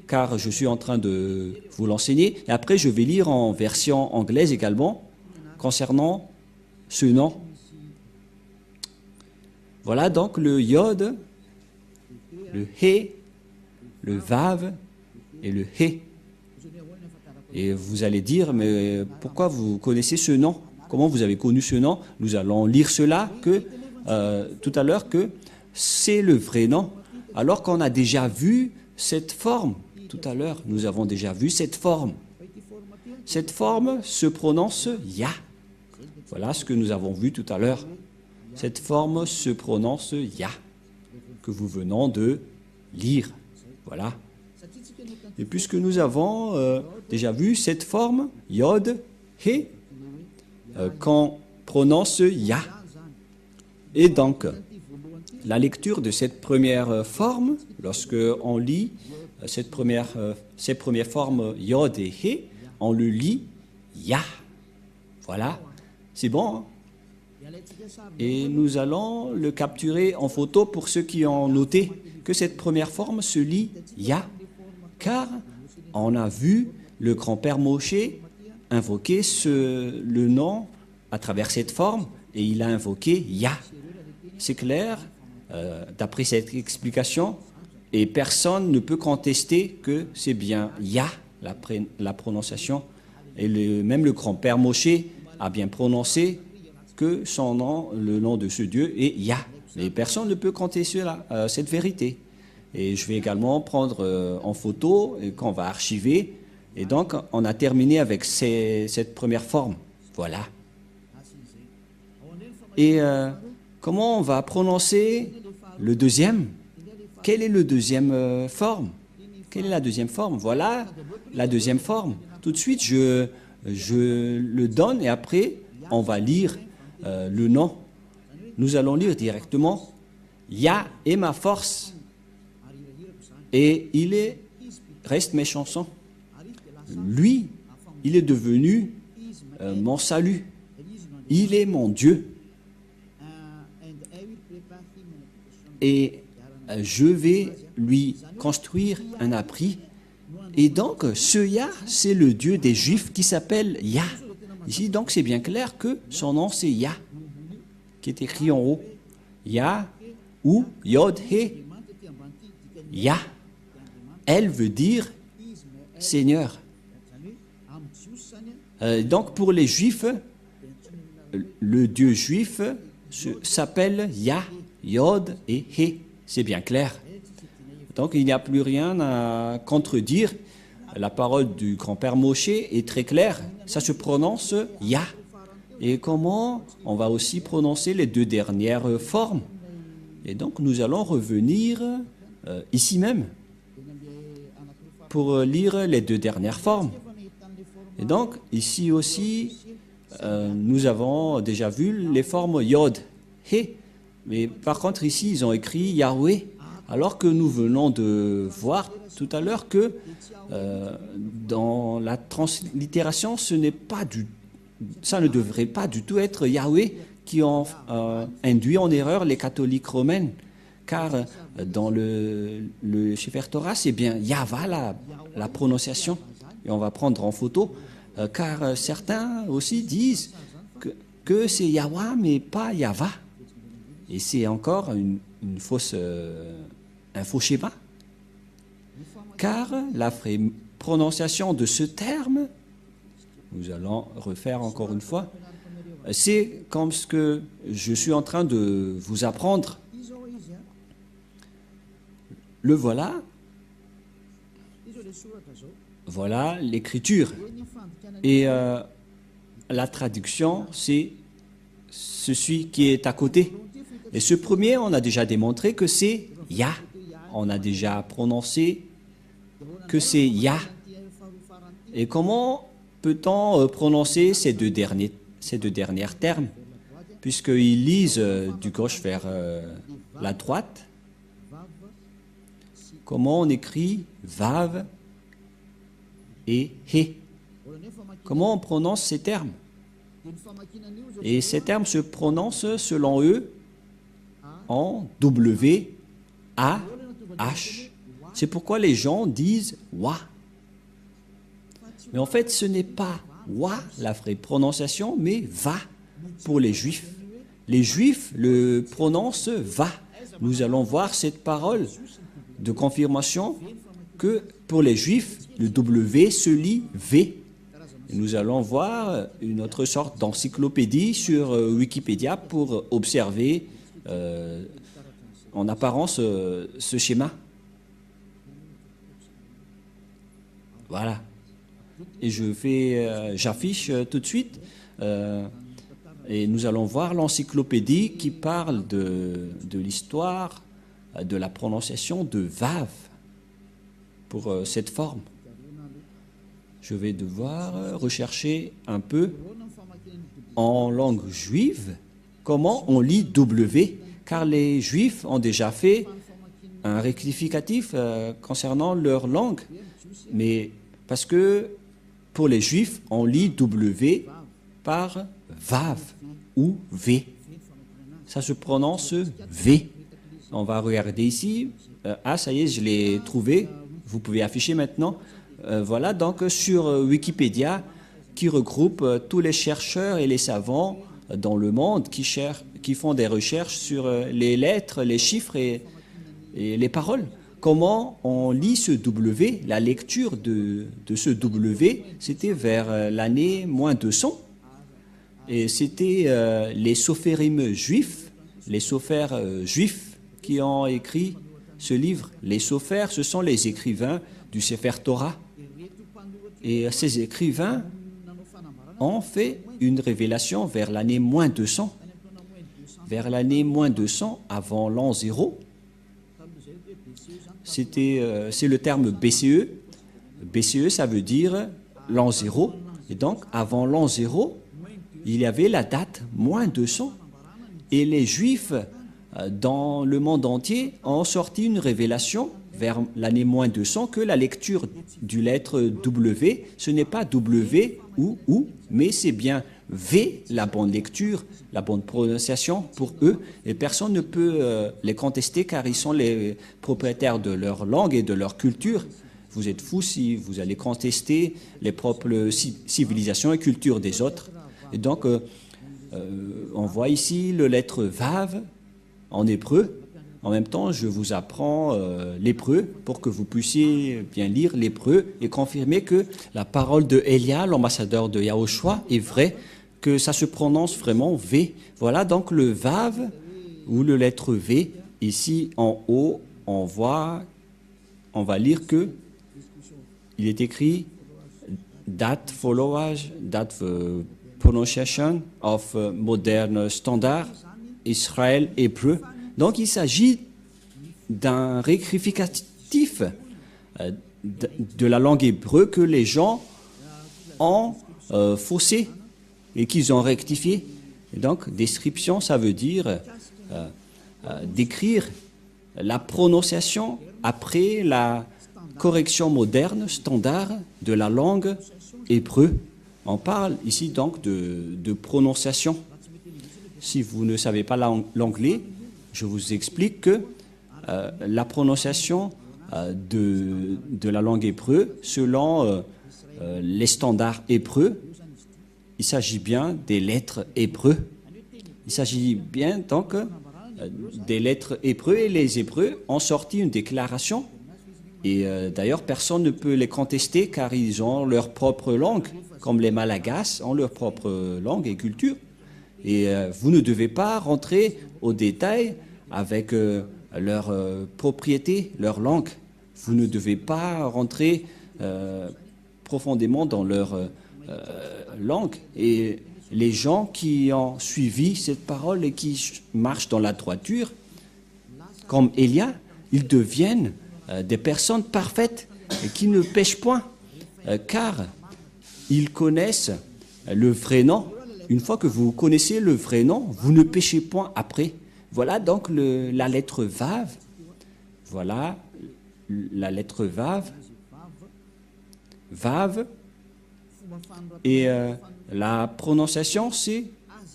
Speaker 1: car je suis en train de vous l'enseigner. Et après, je vais lire en version anglaise également, concernant ce nom. Voilà donc le Yod, le He, le Vav et le He. Et vous allez dire, mais pourquoi vous connaissez ce nom? Comment vous avez connu ce nom? Nous allons lire cela tout à l'heure que c'est le vrai nom, alors qu'on a déjà vu cette forme. Tout à l'heure, nous avons déjà vu cette forme. Cette forme se prononce Yah. Voilà ce que nous avons vu tout à l'heure. Cette forme se prononce Yah, que vous venons de lire. Voilà. Et puisque nous avons déjà vu cette forme, Yod, He, qu'on prononce Yah. Et donc, la lecture de cette première forme, lorsque on lit ces premières formes Yod et He, on le lit Yah. Voilà. C'est bon, hein? Et nous allons le capturer en photo pour ceux qui ont noté que cette première forme se lit Yah, car on a vu le grand-père Moshe invoquer le nom à travers cette forme et il a invoqué Yah. C'est clair, d'après cette explication, et personne ne peut contester que c'est bien Yah, la prononciation. Et même le grand-père Moshe a bien prononcé que son nom, le nom de ce Dieu est Yah. Et personne ne peut contester cette vérité. Et je vais également prendre en photo et qu'on va archiver. Et donc, on a terminé avec cette première forme. Voilà. Et comment on va prononcer le deuxième? Quelle est le deuxième forme? Quelle est la deuxième forme? Voilà la deuxième forme. Tout de suite, je le donne et après, on va lire le nom. Nous allons lire directement Yah est ma force et reste mes chansons. Lui, il est devenu mon salut. Il est mon Dieu. Et je vais lui construire un abri. Et donc, ce Yah, c'est le Dieu des Juifs qui s'appelle Yah. Ici, donc, c'est bien clair que son nom, c'est Yah, qui est écrit en haut. Yah ou Yod He. Yah. Elle veut dire Seigneur. Donc, pour les Juifs, le Dieu juif s'appelle Yah, Yod et He. C'est bien clair. Donc, il n'y a plus rien à contredire. La parole du grand-père Moshe est très claire. Ça se prononce Yah. Et comment on va aussi prononcer les deux dernières formes. Et donc, nous allons revenir ici même pour lire les deux dernières formes. Et donc, ici aussi, nous avons déjà vu les formes Yod, He. Mais par contre, ici, ils ont écrit Yahweh. Alors que nous venons de voir tout à l'heure que dans la translittération, ça ne devrait pas du tout être Yahweh qui ont induit en erreur les catholiques romains. Car dans le Sefer Torah, c'est bien Yahva la prononciation. Et on va prendre en photo, car certains aussi disent que c'est Yahwa, mais pas Yahva. Et c'est encore un faux schéma. Car la vraie prononciation de ce terme, nous allons refaire encore une fois, c'est comme ce que je suis en train de vous apprendre. Le voilà. Voilà l'écriture. Et la traduction, c'est celui qui est à côté. Et ce premier, on a déjà démontré que c'est Yah. On a déjà prononcé que c'est Yah. Et comment peut-on prononcer ces deux derniers termes, puisqu'ils lisent du gauche vers la droite? Comment on écrit Vav et He? Comment on prononce ces termes? Et ces termes se prononcent selon eux en W, A, H. C'est pourquoi les gens disent Wa. Mais en fait, ce n'est pas Wa, la vraie prononciation, mais Va pour les Juifs. Les Juifs le prononcent Va. Nous allons voir cette parole de confirmation que pour les Juifs, le W se lit V. Et nous allons voir une autre sorte d'encyclopédie sur Wikipédia pour observer en apparence ce schéma. Voilà. Et j'affiche tout de suite. Et nous allons voir l'encyclopédie qui parle de l'histoire de la prononciation de Vav pour cette forme. Je vais devoir rechercher un peu en langue juive comment on lit W, car les Juifs ont déjà fait un rectificatif concernant leur langue. Mais parce que pour les Juifs, on lit W par Vav ou V. Ça se prononce V. On va regarder ici. Ah, ça y est, je l'ai trouvé. Vous pouvez afficher maintenant. Voilà, donc sur Wikipédia, qui regroupe tous les chercheurs et les savants dans le monde qui font des recherches sur les lettres, les chiffres et les paroles. Comment on lit ce W? La lecture de ce W, c'était vers l'année moins 200. Et c'était les sophérim juifs, les sophères juifs qui ont écrit ce livre. Les sophères, ce sont les écrivains du Sefer Torah. Et ces écrivains ont fait une révélation vers l'année moins 200. Vers l'année moins 200, avant l'an 0, c'est le terme BCE. BCE, ça veut dire l'an 0. Et donc, avant l'an 0, il y avait la date moins 200. Et les Juifs, dans le monde entier, ont sorti une révélation vers l'année moins 200 que la lecture du lettre W, ce n'est pas W ou, mais c'est bien V, la bonne lecture, la bonne prononciation pour eux. Et personne ne peut les contester car ils sont les propriétaires de leur langue et de leur culture. Vous êtes fous si vous allez contester les propres civilisations et cultures des autres. Et donc, on voit ici le lettre Vav en hébreu. En même temps, je vous apprends l'hébreu pour que vous puissiez bien lire l'hébreu et confirmer que la parole de Elia, l'ambassadeur de Yahushua, est vraie, que ça se prononce vraiment V. Voilà donc le Vav ou le lettre V. Ici en haut, on va lire il est écrit That followage, that pronunciation of modern standard Israël hébreu. Donc, il s'agit d'un rectificatif de la langue hébreu que les gens ont faussé et qu'ils ont rectifié. Et donc, description, ça veut dire décrire la prononciation après la correction moderne, standard de la langue hébreu. On parle ici donc de prononciation. Si vous ne savez pas l'anglais, je vous explique que la prononciation de la langue hébreu, selon les standards hébreux, il s'agit bien des lettres hébreux. Il s'agit bien donc des lettres hébreux, et les Hébreux ont sorti une déclaration. Et d'ailleurs, personne ne peut les contester car ils ont leur propre langue, comme les Malagasy ont leur propre langue et culture. Et vous ne devez pas rentrer au détail avec leur propriété, leur langue. Vous ne devez pas rentrer profondément dans leur langue. Et les gens qui ont suivi cette parole et qui marchent dans la droiture, comme Élia, ils deviennent des personnes parfaites et qui ne pêchent point, car ils connaissent le vrai nom. Une fois que vous connaissez le vrai nom, vous ne péchez point après. Voilà donc la lettre Vav. Voilà la lettre Vav. Vav. Et la prononciation, c'est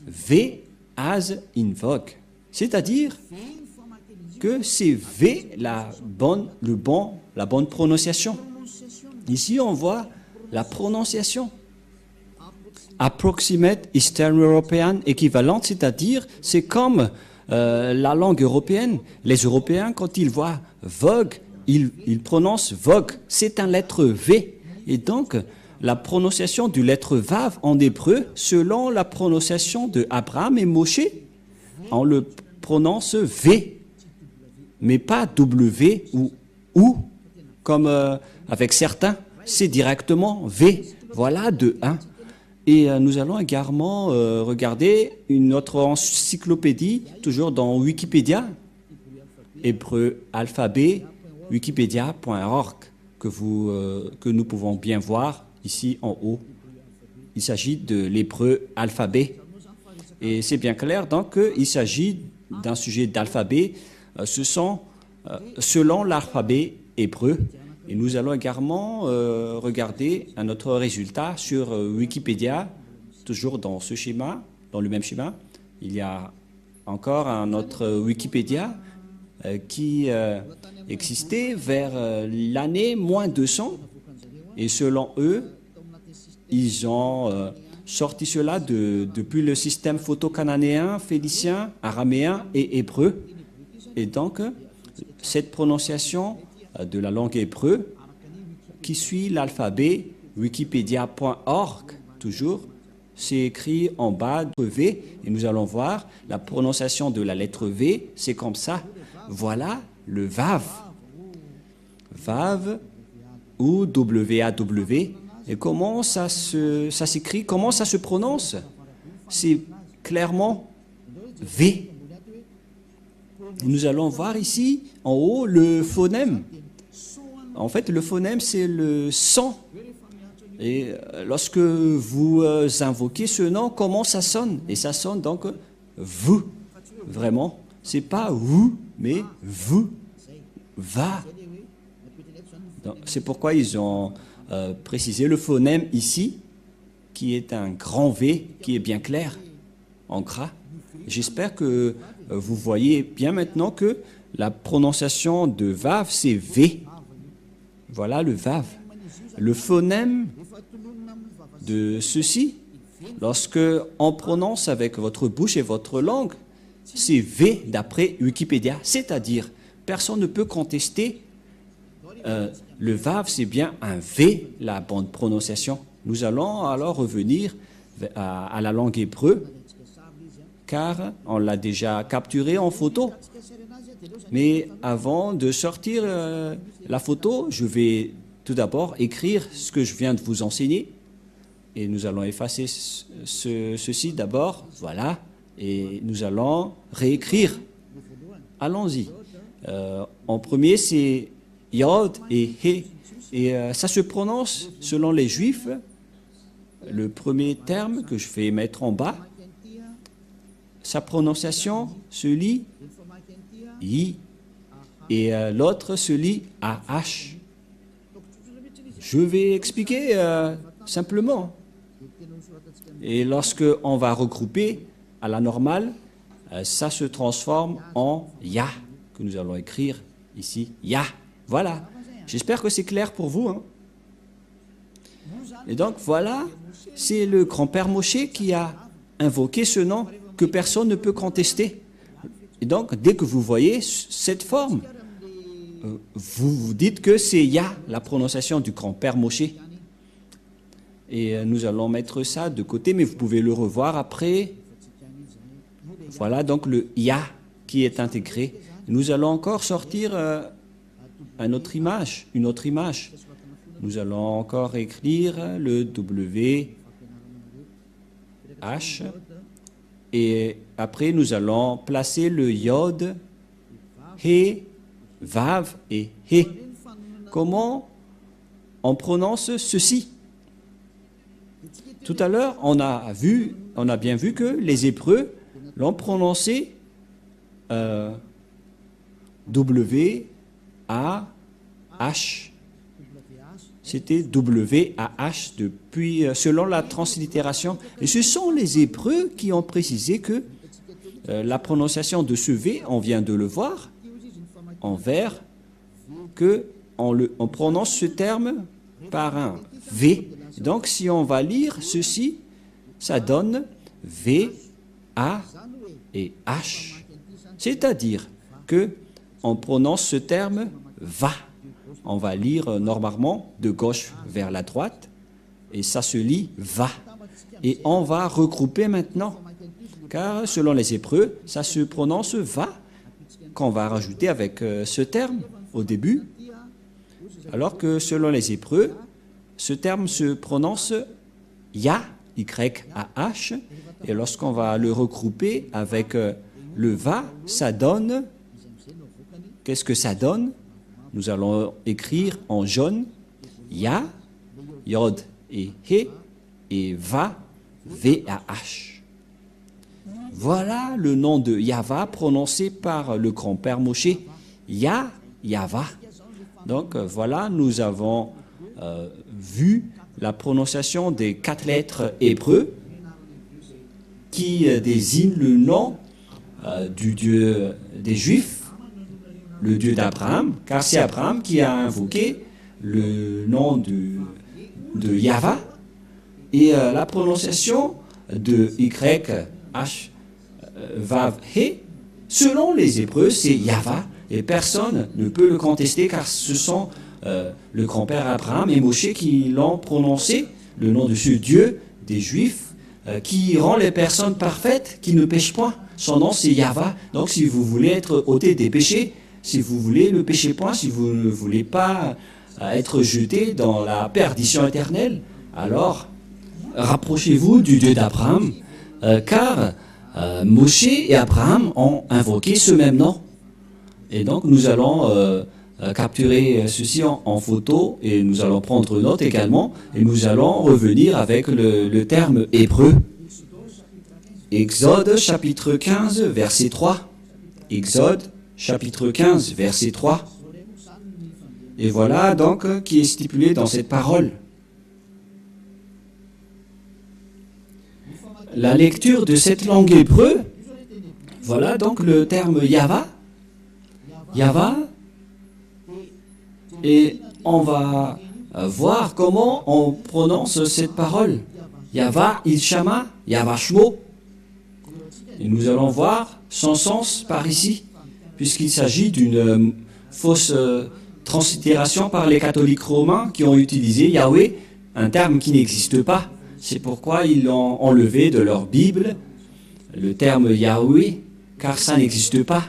Speaker 1: V as invoque. C'est-à-dire que c'est V la bonne prononciation. Ici, on voit la prononciation. Approximate Eastern European équivalente, c'est-à-dire c'est comme la langue européenne. Les Européens, quand ils voient Vogue, ils prononcent Vogue. C'est un lettre V. Et donc, la prononciation du lettre Vav en hébreu, selon la prononciation de Abraham et Moshe, on le prononce V, mais pas W ou OU, comme avec certains, c'est directement V. Voilà de 1. Et nous allons également regarder une autre encyclopédie, toujours dans Wikipédia, hébreu alphabet, wikipedia.org, que nous pouvons bien voir ici en haut. Il s'agit de l'hébreu alphabet. Et c'est bien clair donc qu'il s'agit d'un sujet d'alphabet. Ce sont selon l'alphabet hébreu. Et nous allons également regarder un autre résultat sur Wikipédia, toujours dans ce schéma, dans le même schéma. Il y a encore un autre Wikipédia qui existait vers l'année moins 200. Et selon eux, ils ont sorti cela depuis le système photo-cananéen, phénicien, araméen et hébreu. Et donc, cette prononciation de la langue hébreu qui suit l'alphabet wikipedia.org, toujours, c'est écrit en bas de V, et nous allons voir la prononciation de la lettre V, c'est comme ça. Voilà le Vav. Vav ou W-A-W. Et comment ça s'écrit, comment ça se prononce? C'est clairement V. Nous allons voir ici, en haut, le phonème. En fait, le phonème, c'est le son. Et lorsque vous invoquez ce nom, comment ça sonne? Et ça sonne donc vous. Vraiment. C'est pas vous, mais vous. Va. C'est pourquoi ils ont précisé le phonème ici, qui est un grand V, qui est bien clair, en gras. J'espère que vous voyez bien maintenant que la prononciation de Vav, c'est V. Voilà le Vav. Le phonème de ceci, lorsque on prononce avec votre bouche et votre langue, c'est V d'après Wikipédia. C'est-à-dire, personne ne peut contester le Vav, c'est bien un V, la bonne prononciation. Nous allons alors revenir à la langue hébreu, car on l'a déjà capturé en photo. Mais avant de sortir la photo, je vais tout d'abord écrire ce que je viens de vous enseigner. Et nous allons effacer ceci d'abord, voilà. Et nous allons réécrire. Allons-y. En premier, c'est Yod et He. Et ça se prononce, selon les Juifs, le premier terme que je vais mettre en bas, sa prononciation se lit I et l'autre se lit AH. Je vais expliquer simplement. Et lorsque on va regrouper à la normale, ça se transforme en Ya, que nous allons écrire ici, Ya. Voilà. J'espère que c'est clair pour vous, hein. Et donc voilà, c'est le grand-père Moshe qui a invoqué ce nom que personne ne peut contester. Et donc, dès que vous voyez cette forme, vous vous dites que c'est Ya, la prononciation du grand-père Moshe. Et nous allons mettre ça de côté, mais vous pouvez le revoir après. Voilà donc le Ya qui est intégré. Nous allons encore sortir une autre image. Nous allons encore écrire le W, H, et après nous allons placer le Yod, He, Vav et He. Comment on prononce ceci? Tout à l'heure, on a bien vu que les Hébreux l'ont prononcé W, A, H. C'était W-A-H depuis, selon la translittération. Et ce sont les Hébreux qui ont précisé que la prononciation de ce V, on vient de le voir, en vers, on prononce ce terme par un V. Donc, si on va lire ceci, ça donne V, A et H. C'est-à-dire que on prononce ce terme va. On va lire normalement de gauche vers la droite et ça se lit va. Et on va regrouper maintenant, car selon les Hébreux, ça se prononce va, qu'on va rajouter avec ce terme au début, alors que selon les Hébreux, ce terme se prononce ya, Y-A-H, et lorsqu'on va le regrouper avec le va, ça donne, qu'est-ce que ça donne? Nous allons écrire en jaune ya, Yod et He, et va, V-A-H. Voilà le nom de Yahva prononcé par le grand-père Moshe, Ya, Yahva. Donc voilà, nous avons vu la prononciation des 4 lettres hébreux qui désignent le nom du Dieu des Juifs, le Dieu d'Abraham, car c'est Abraham qui a invoqué le nom de Yahva, et la prononciation de Y-H, Vav, He, selon les Hébreux, c'est Yahva, et personne ne peut le contester, car ce sont le grand-père Abraham et Moshe qui l'ont prononcé, le nom de ce Dieu des Juifs, qui rend les personnes parfaites, qui ne pêchent point. Son nom, c'est Yahva. Donc, si vous voulez être ôté des péchés, si vous voulez ne pécher point, si vous ne voulez pas être jeté dans la perdition éternelle, alors rapprochez-vous du Dieu d'Abraham, car Moshe et Abraham ont invoqué ce même nom. Et donc, nous allons capturer ceci en photo et nous allons prendre note également et nous allons revenir avec le terme hébreu. Exode chapitre 15 verset 3. Exode chapitre 15 verset 3. Et voilà donc qui est stipulé dans cette parole. La lecture de cette langue hébreu, voilà donc le terme Yahva. Yahva. Et on va voir comment on prononce cette parole. Yahva, Ilshama, Yahva Shmo. Et nous allons voir son sens par ici, puisqu'il s'agit d'une fausse translittération par les catholiques romains qui ont utilisé Yahweh, un terme qui n'existe pas. C'est pourquoi ils l'ont enlevé de leur Bible, le terme Yahweh, car ça n'existe pas.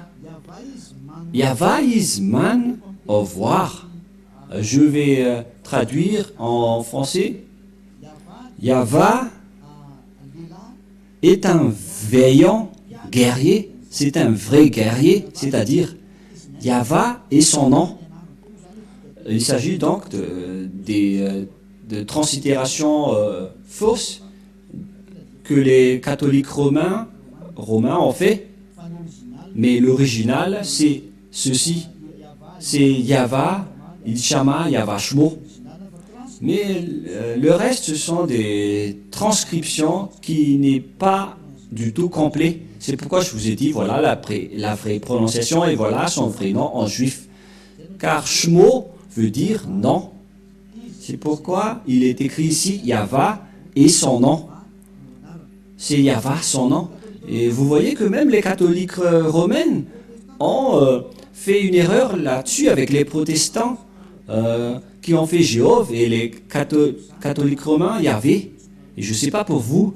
Speaker 1: Yahva is man of war. Je vais traduire en français. Yahva est un vaillant guerrier, c'est un vrai guerrier, c'est-à-dire Yahva est son nom. Il s'agit donc de translittérations fausses que les catholiques romains ont fait, mais l'original c'est ceci, c'est Yahva, Ilshama, Yahva Shmo. Mais le reste, ce sont des transcriptions qui n'est pas du tout complet. C'est pourquoi je vous ai dit, voilà la vraie prononciation et voilà son vrai nom en juif. Car Shmo veut dire non. C'est pourquoi il est écrit ici Yahva et son nom. C'est Yahva, son nom. Et vous voyez que même les catholiques romains ont fait une erreur là-dessus avec les protestants qui ont fait Jéhovah et les catholiques romains Yahvé. Et je ne sais pas pour vous,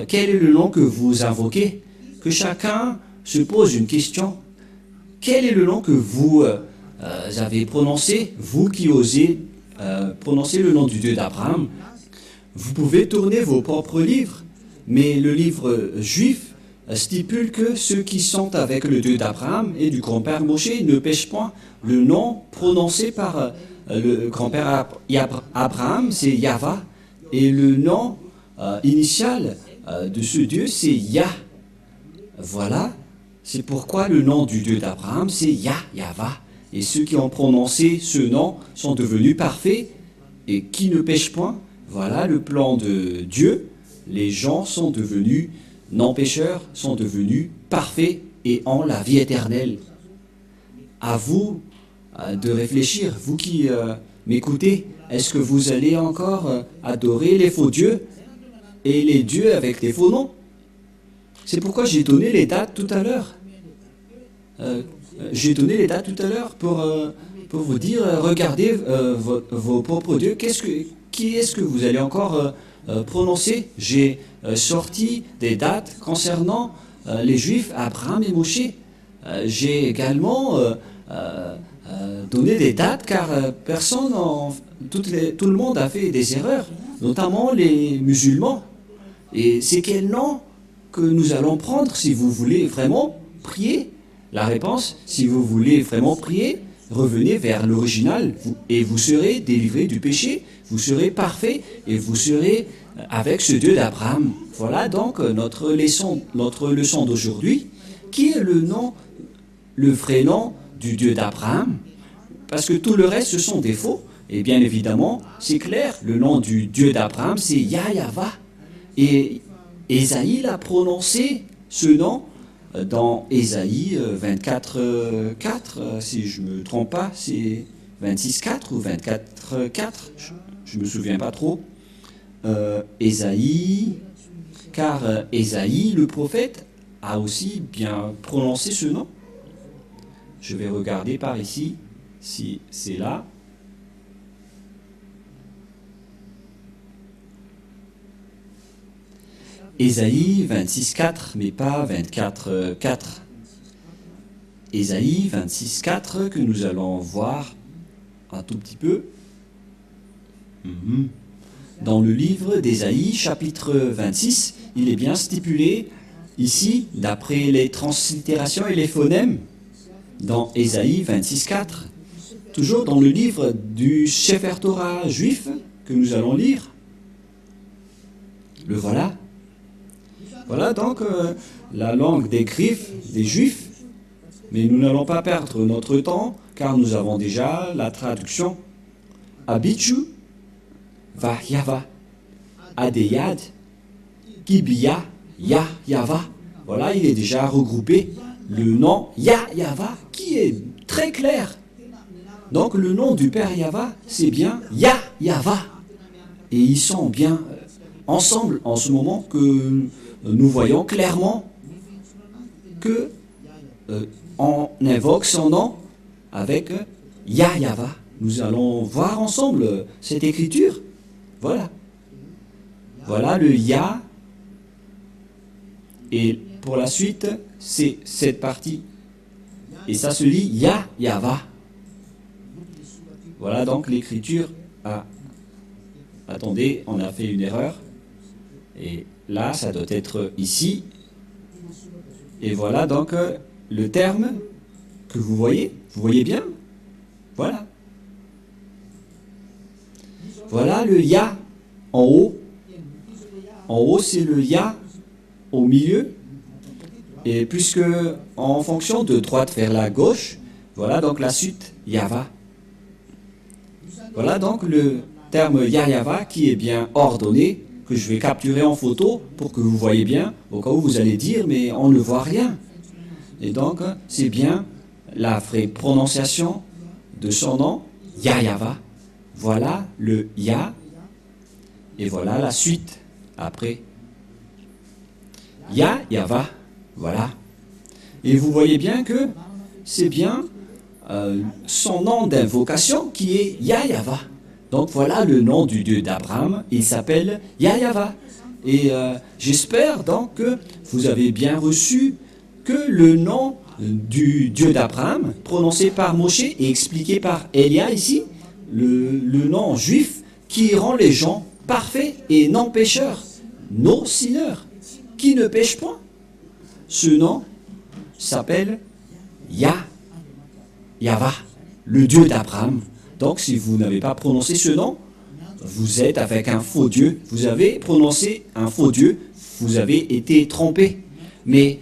Speaker 1: quel est le nom que vous invoquez? Que chacun se pose une question. Quel est le nom que vous avez prononcé, vous qui osez prononcer le nom du Dieu d'Abraham? Vous pouvez tourner vos propres livres, mais le livre juif stipule que ceux qui sont avec le Dieu d'Abraham et du grand-père Moshe ne pêchent point. Le nom prononcé par le grand-père Abraham, c'est Yahva, et le nom initial de ce Dieu, c'est Yah. Voilà, c'est pourquoi le nom du Dieu d'Abraham, c'est Yahva. Et ceux qui ont prononcé ce nom sont devenus parfaits et qui ne pêchent point. Voilà le plan de Dieu. Les gens sont devenus non-pécheurs, sont devenus parfaits et ont la vie éternelle. À vous de réfléchir, vous qui m'écoutez, est-ce que vous allez encore adorer les faux dieux et les dieux avec des faux noms? C'est pourquoi j'ai donné les dates tout à l'heure. J'ai donné les dates tout à l'heure pour vous dire, regardez vos propres dieux, qui est-ce que vous allez encore prononcer? J'ai sorti des dates concernant les Juifs, Abraham et Moshe. J'ai également donné des dates car tout le monde a fait des erreurs, notamment les musulmans. Et c'est quel nom que nous allons prendre si vous voulez vraiment prier? La réponse, si vous voulez vraiment prier, revenez vers l'original et vous serez délivré du péché, vous serez parfait et vous serez avec ce Dieu d'Abraham. Voilà donc notre leçon d'aujourd'hui. Qui est le vrai nom du Dieu d'Abraham? Parce que tout le reste, ce sont des faux. Et bien évidemment, c'est clair, le nom du Dieu d'Abraham, c'est Yahva. Et Ésaïe a prononcé ce nom dans Ésaïe 24, 4, si je ne me trompe pas, c'est 26, 4 ou 24, 4, je ne me souviens pas trop. Ésaïe, car Ésaïe, le prophète, a aussi bien prononcé ce nom. Je vais regarder par ici, si c'est là. Ésaïe 26, 4, mais pas 24, 4. Ésaïe 26, 4, que nous allons voir un tout petit peu. Dans le livre d'Ésaïe, chapitre 26, il est bien stipulé ici, d'après les translittérations et les phonèmes, dans Ésaïe 26, 4, toujours dans le livre du Sefer Torah juif que nous allons lire. Le voilà. Voilà donc la langue des griffes des Juifs, mais nous n'allons pas perdre notre temps, car nous avons déjà la traduction. Abitchu, Vahyava, Adeyad, Kibiya, Yahva. Voilà, il est déjà regroupé. Le nom Yahva, qui est très clair. Donc le nom du Père Yahva, c'est bien Yahva. Et ils sont bien ensemble en ce moment que nous voyons clairement que on invoque son nom avec Yahva. Nous allons voir ensemble cette écriture. Voilà. Voilà le Yah. Et pour la suite, c'est cette partie. Et ça se lit Yahva. Voilà donc l'écriture. Attendez, on a fait une erreur. Et là, ça doit être ici. Et voilà donc le terme que vous voyez. Vous voyez bien? Voilà. Voilà le Ya en haut. En haut, c'est le Ya au milieu. Et puisque en fonction de droite vers la gauche, voilà donc la suite Yahva. Voilà donc le terme Yahva qui est bien ordonné que je vais capturer en photo pour que vous voyez bien, au cas où vous allez dire, mais on ne voit rien. Et donc, c'est bien la vraie prononciation de son nom, Yahyawa. Voilà le Ya, et voilà la suite après. Yahyawa, voilà. Et vous voyez bien que c'est bien son nom d'invocation qui est Yahyawa. Donc voilà le nom du Dieu d'Abraham, il s'appelle Yahyawa. Et j'espère donc que vous avez bien reçu que le nom du Dieu d'Abraham, prononcé par Moshe et expliqué par Elia ici, le nom juif qui rend les gens parfaits et non pécheurs, no sinner, qui ne pêchent point. Ce nom s'appelle Yahva, le Dieu d'Abraham. Donc si vous n'avez pas prononcé ce nom, vous êtes avec un faux Dieu. Vous avez prononcé un faux Dieu, vous avez été trompé. Mais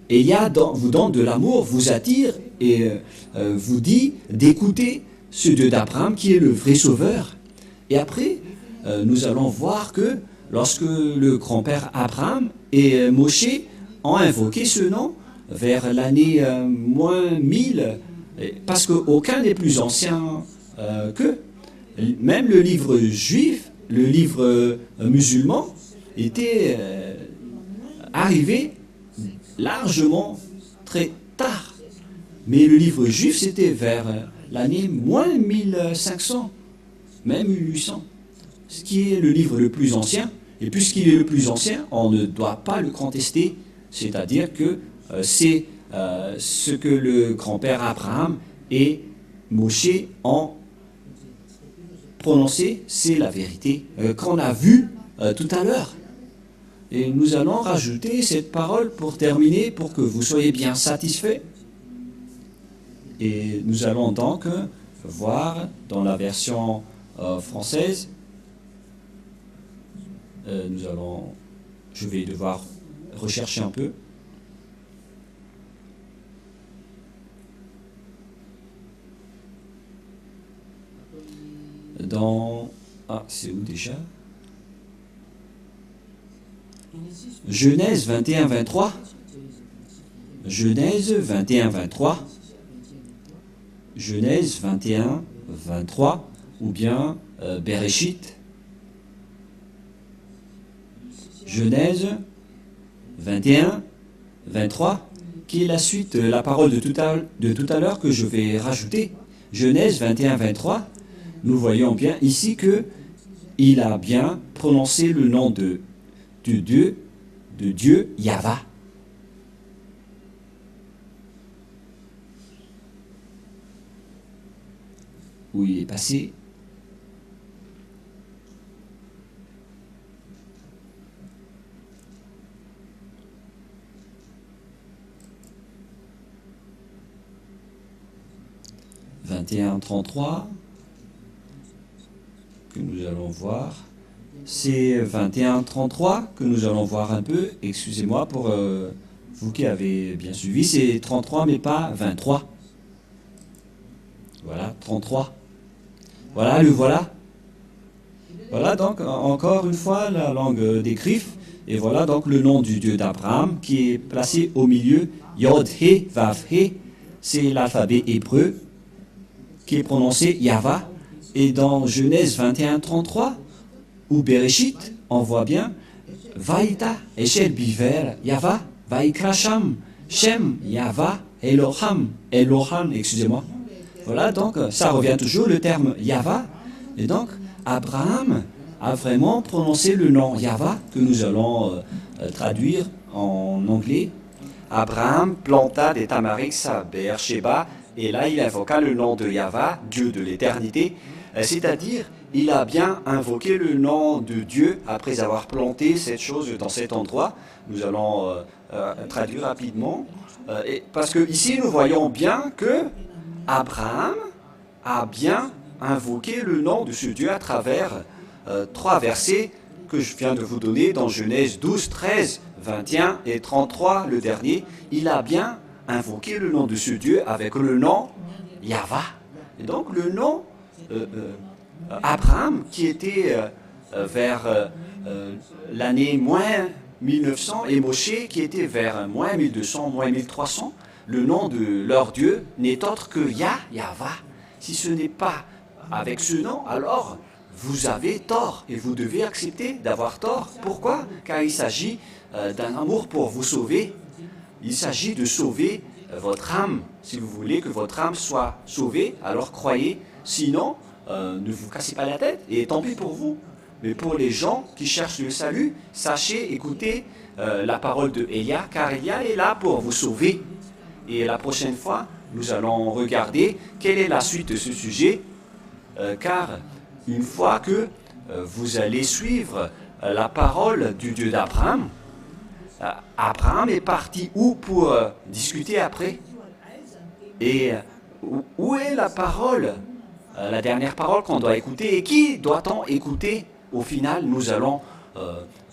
Speaker 1: Elia vous donne de l'amour, vous attire et vous dit d'écouter ce Dieu d'Abraham qui est le vrai sauveur. Et après, nous allons voir que lorsque le grand-père Abraham et Moshe ont invoqué ce nom vers l'année moins 1000, parce qu'aucun n'est plus ancien qu'eux. Même le livre juif, le livre musulman, était arrivé largement très tard. Mais le livre juif, c'était vers l'année moins 1500, même 1800, ce qui est le livre le plus ancien. Et puisqu'il est le plus ancien, on ne doit pas le contester, c'est-à-dire que c'est ce que le grand-père Abraham et Moshe ont prononcé, c'est la vérité qu'on a vue tout à l'heure. Et nous allons rajouter cette parole pour terminer, pour que vous soyez bien satisfaits. Et nous allons donc voir dans la version française, je vais devoir rechercher un peu. C'est où déjà? Genèse 21-23. Genèse 21-23. Genèse 21-23. Ou bien Bereshit. Genèse 21-23. Qui est la suite, la parole de tout à l'heure que je vais rajouter. Genèse 21-23. Nous voyons bien ici que il a bien prononcé le nom de Dieu Yahva. Où il est passé. « 21-33 » que nous allons voir. C'est 21-33 que nous allons voir un peu. Excusez-moi pour vous qui avez bien suivi. C'est 33 mais pas 23. Voilà, 33. Voilà, le voilà. Voilà donc encore une fois la langue des Griffes. Et voilà donc le nom du Dieu d'Abraham qui est placé au milieu. Yod, He, Vav, He. C'est l'alphabet hébreu qui est prononcé Yahva. Et dans Genèse 21-33, ou Bereshit, on voit bien Vaïta, Eshel Biver, Yahva, Vaïkra Sham, Shem, Yahva, Eloham, excusez-moi. Voilà, donc ça revient toujours le terme Yahva. Et donc, Abraham a vraiment prononcé le nom Yahva, que nous allons traduire en anglais. Abraham planta des tamarisks à Beersheba, et là il invoqua le nom de Yahva, Dieu de l'éternité. C'est-à-dire, il a bien invoqué le nom de Dieu après avoir planté cette chose dans cet endroit. Nous allons traduire rapidement. Parce que ici, nous voyons bien que Abraham a bien invoqué le nom de ce Dieu à travers 3 versets que je viens de vous donner dans Genèse 12, 13, 21 et 33, le dernier. Il a bien invoqué le nom de ce Dieu avec le nom Yahva. Et donc, le nom Abraham, qui était vers l'année moins 1900 et Moshe qui était vers moins 1200, moins 1300. Le nom de leur Dieu n'est autre que Yahva. Si ce n'est pas avec ce nom, alors vous avez tort et vous devez accepter d'avoir tort. Pourquoi? Car il s'agit d'un amour pour vous sauver. Il s'agit de sauver votre âme. Si vous voulez que votre âme soit sauvée, alors croyez. Sinon, ne vous cassez pas la tête et tant pis pour vous. Mais pour les gens qui cherchent le salut, sachez, écoutez la parole de Elia, car Elia est là pour vous sauver. Et la prochaine fois, nous allons regarder quelle est la suite de ce sujet, car une fois que vous allez suivre la parole du Dieu d'Abraham, Abraham est parti où pour discuter après? Et où est la parole, la dernière parole qu'on doit écouter? Et qui doit-on écouter? Au final, nous allons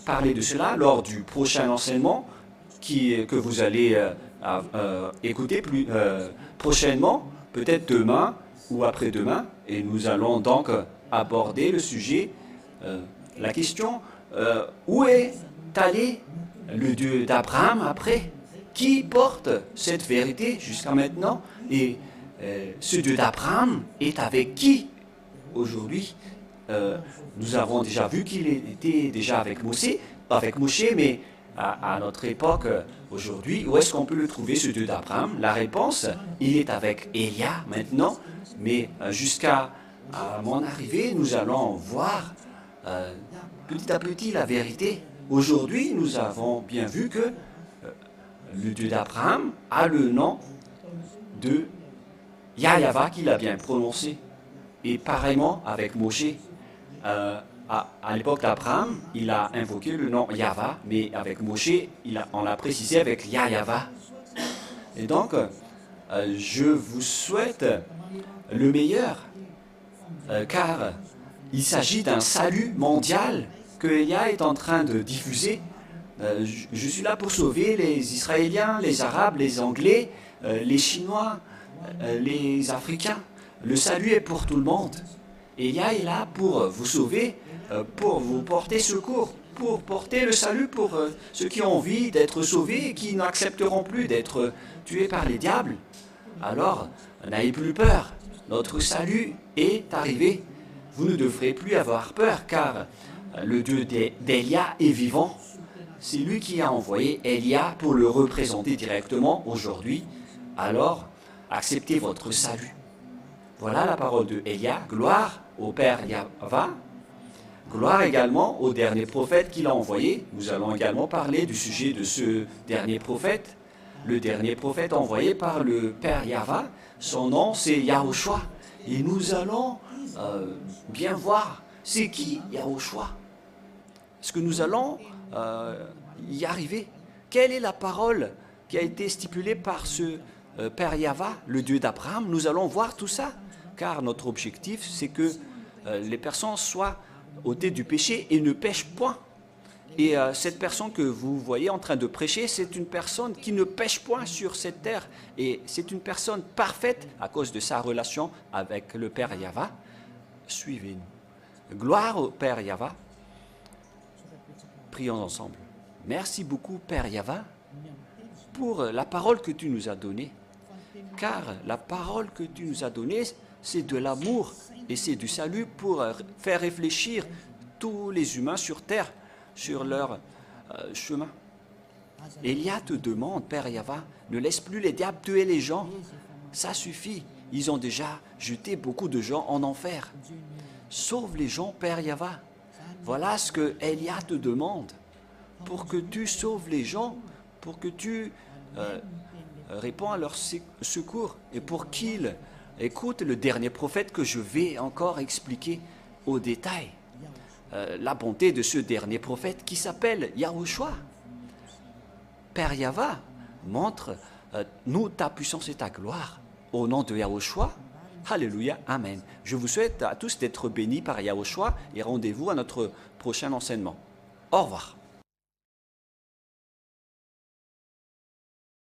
Speaker 1: parler de cela lors du prochain enseignement que vous allez écouter prochainement, peut-être demain ou après-demain. Et nous allons donc aborder le sujet, la question, où est allé le Dieu d'Abraham après? Qui porte cette vérité jusqu'à maintenant? Et ce Dieu d'Abraham est avec qui aujourd'hui? Nous avons déjà vu qu'il était déjà avec Moshe, mais à notre époque, aujourd'hui, où est-ce qu'on peut le trouver, ce Dieu d'Abraham? La réponse, il est avec Elia maintenant, mais jusqu'à mon arrivée, nous allons voir petit à petit la vérité. Aujourd'hui, nous avons bien vu que le Dieu d'Abraham a le nom de Yahva qu'il a bien prononcé. Et pareillement avec Moshe. À l'époque d'Abraham, il a invoqué le nom Yahva, mais avec Moshe, on l'a précisé avec Yahva. Et donc, je vous souhaite le meilleur, car il s'agit d'un salut mondial que Elia est en train de diffuser. Je suis là pour sauver les Israéliens, les Arabes, les Anglais, les Chinois, les Africains. Le salut est pour tout le monde. Elia est là pour vous sauver, pour vous porter secours, pour porter le salut pour ceux qui ont envie d'être sauvés et qui n'accepteront plus d'être tués par les diables. Alors, n'ayez plus peur. Notre salut est arrivé. Vous ne devrez plus avoir peur, car le Dieu d'Elia est vivant. C'est lui qui a envoyé Elia pour le représenter directement aujourd'hui. Alors, acceptez votre salut. Voilà la parole de Elia. Gloire au Père Yahva. Gloire également au dernier prophète qu'il a envoyé. Nous allons également parler du sujet de ce dernier prophète. Le dernier prophète envoyé par le Père Yahva, son nom c'est Yahushua. Et nous allons bien voir c'est qui Yahushua. Est-ce que nous allons y arriver? Quelle est la parole qui a été stipulée par ce Père Yahva, le Dieu d'Abraham? Nous allons voir tout ça, car notre objectif, c'est que les personnes soient ôtées du péché et ne pêchent point. Et cette personne que vous voyez en train de prêcher, c'est une personne qui ne pêche point sur cette terre. Et c'est une personne parfaite à cause de sa relation avec le Père Yahva. Suivez-nous. Gloire au Père Yahva. Prions ensemble. Merci beaucoup, Père Yahva, pour la parole que tu nous as donnée. Car la parole que tu nous as donnée, c'est de l'amour et c'est du salut pour faire réfléchir tous les humains sur terre, sur leur chemin. Elia te demande, Père Yahva, ne laisse plus les diables tuer les gens. Ça suffit. Ils ont déjà jeté beaucoup de gens en enfer. Sauve les gens, Père Yahva. Voilà ce que Elia te demande. Pour que tu sauves les gens, pour que tu réponds à leur secours et pour qu'ils écoutent le dernier prophète que je vais encore expliquer au détail. La bonté de ce dernier prophète qui s'appelle Yahushua. Père Yahva, montre-nous ta puissance et ta gloire. Au nom de Yahushua, Alléluia, Amen. Je vous souhaite à tous d'être bénis par Yahushua et rendez-vous à notre prochain enseignement. Au revoir.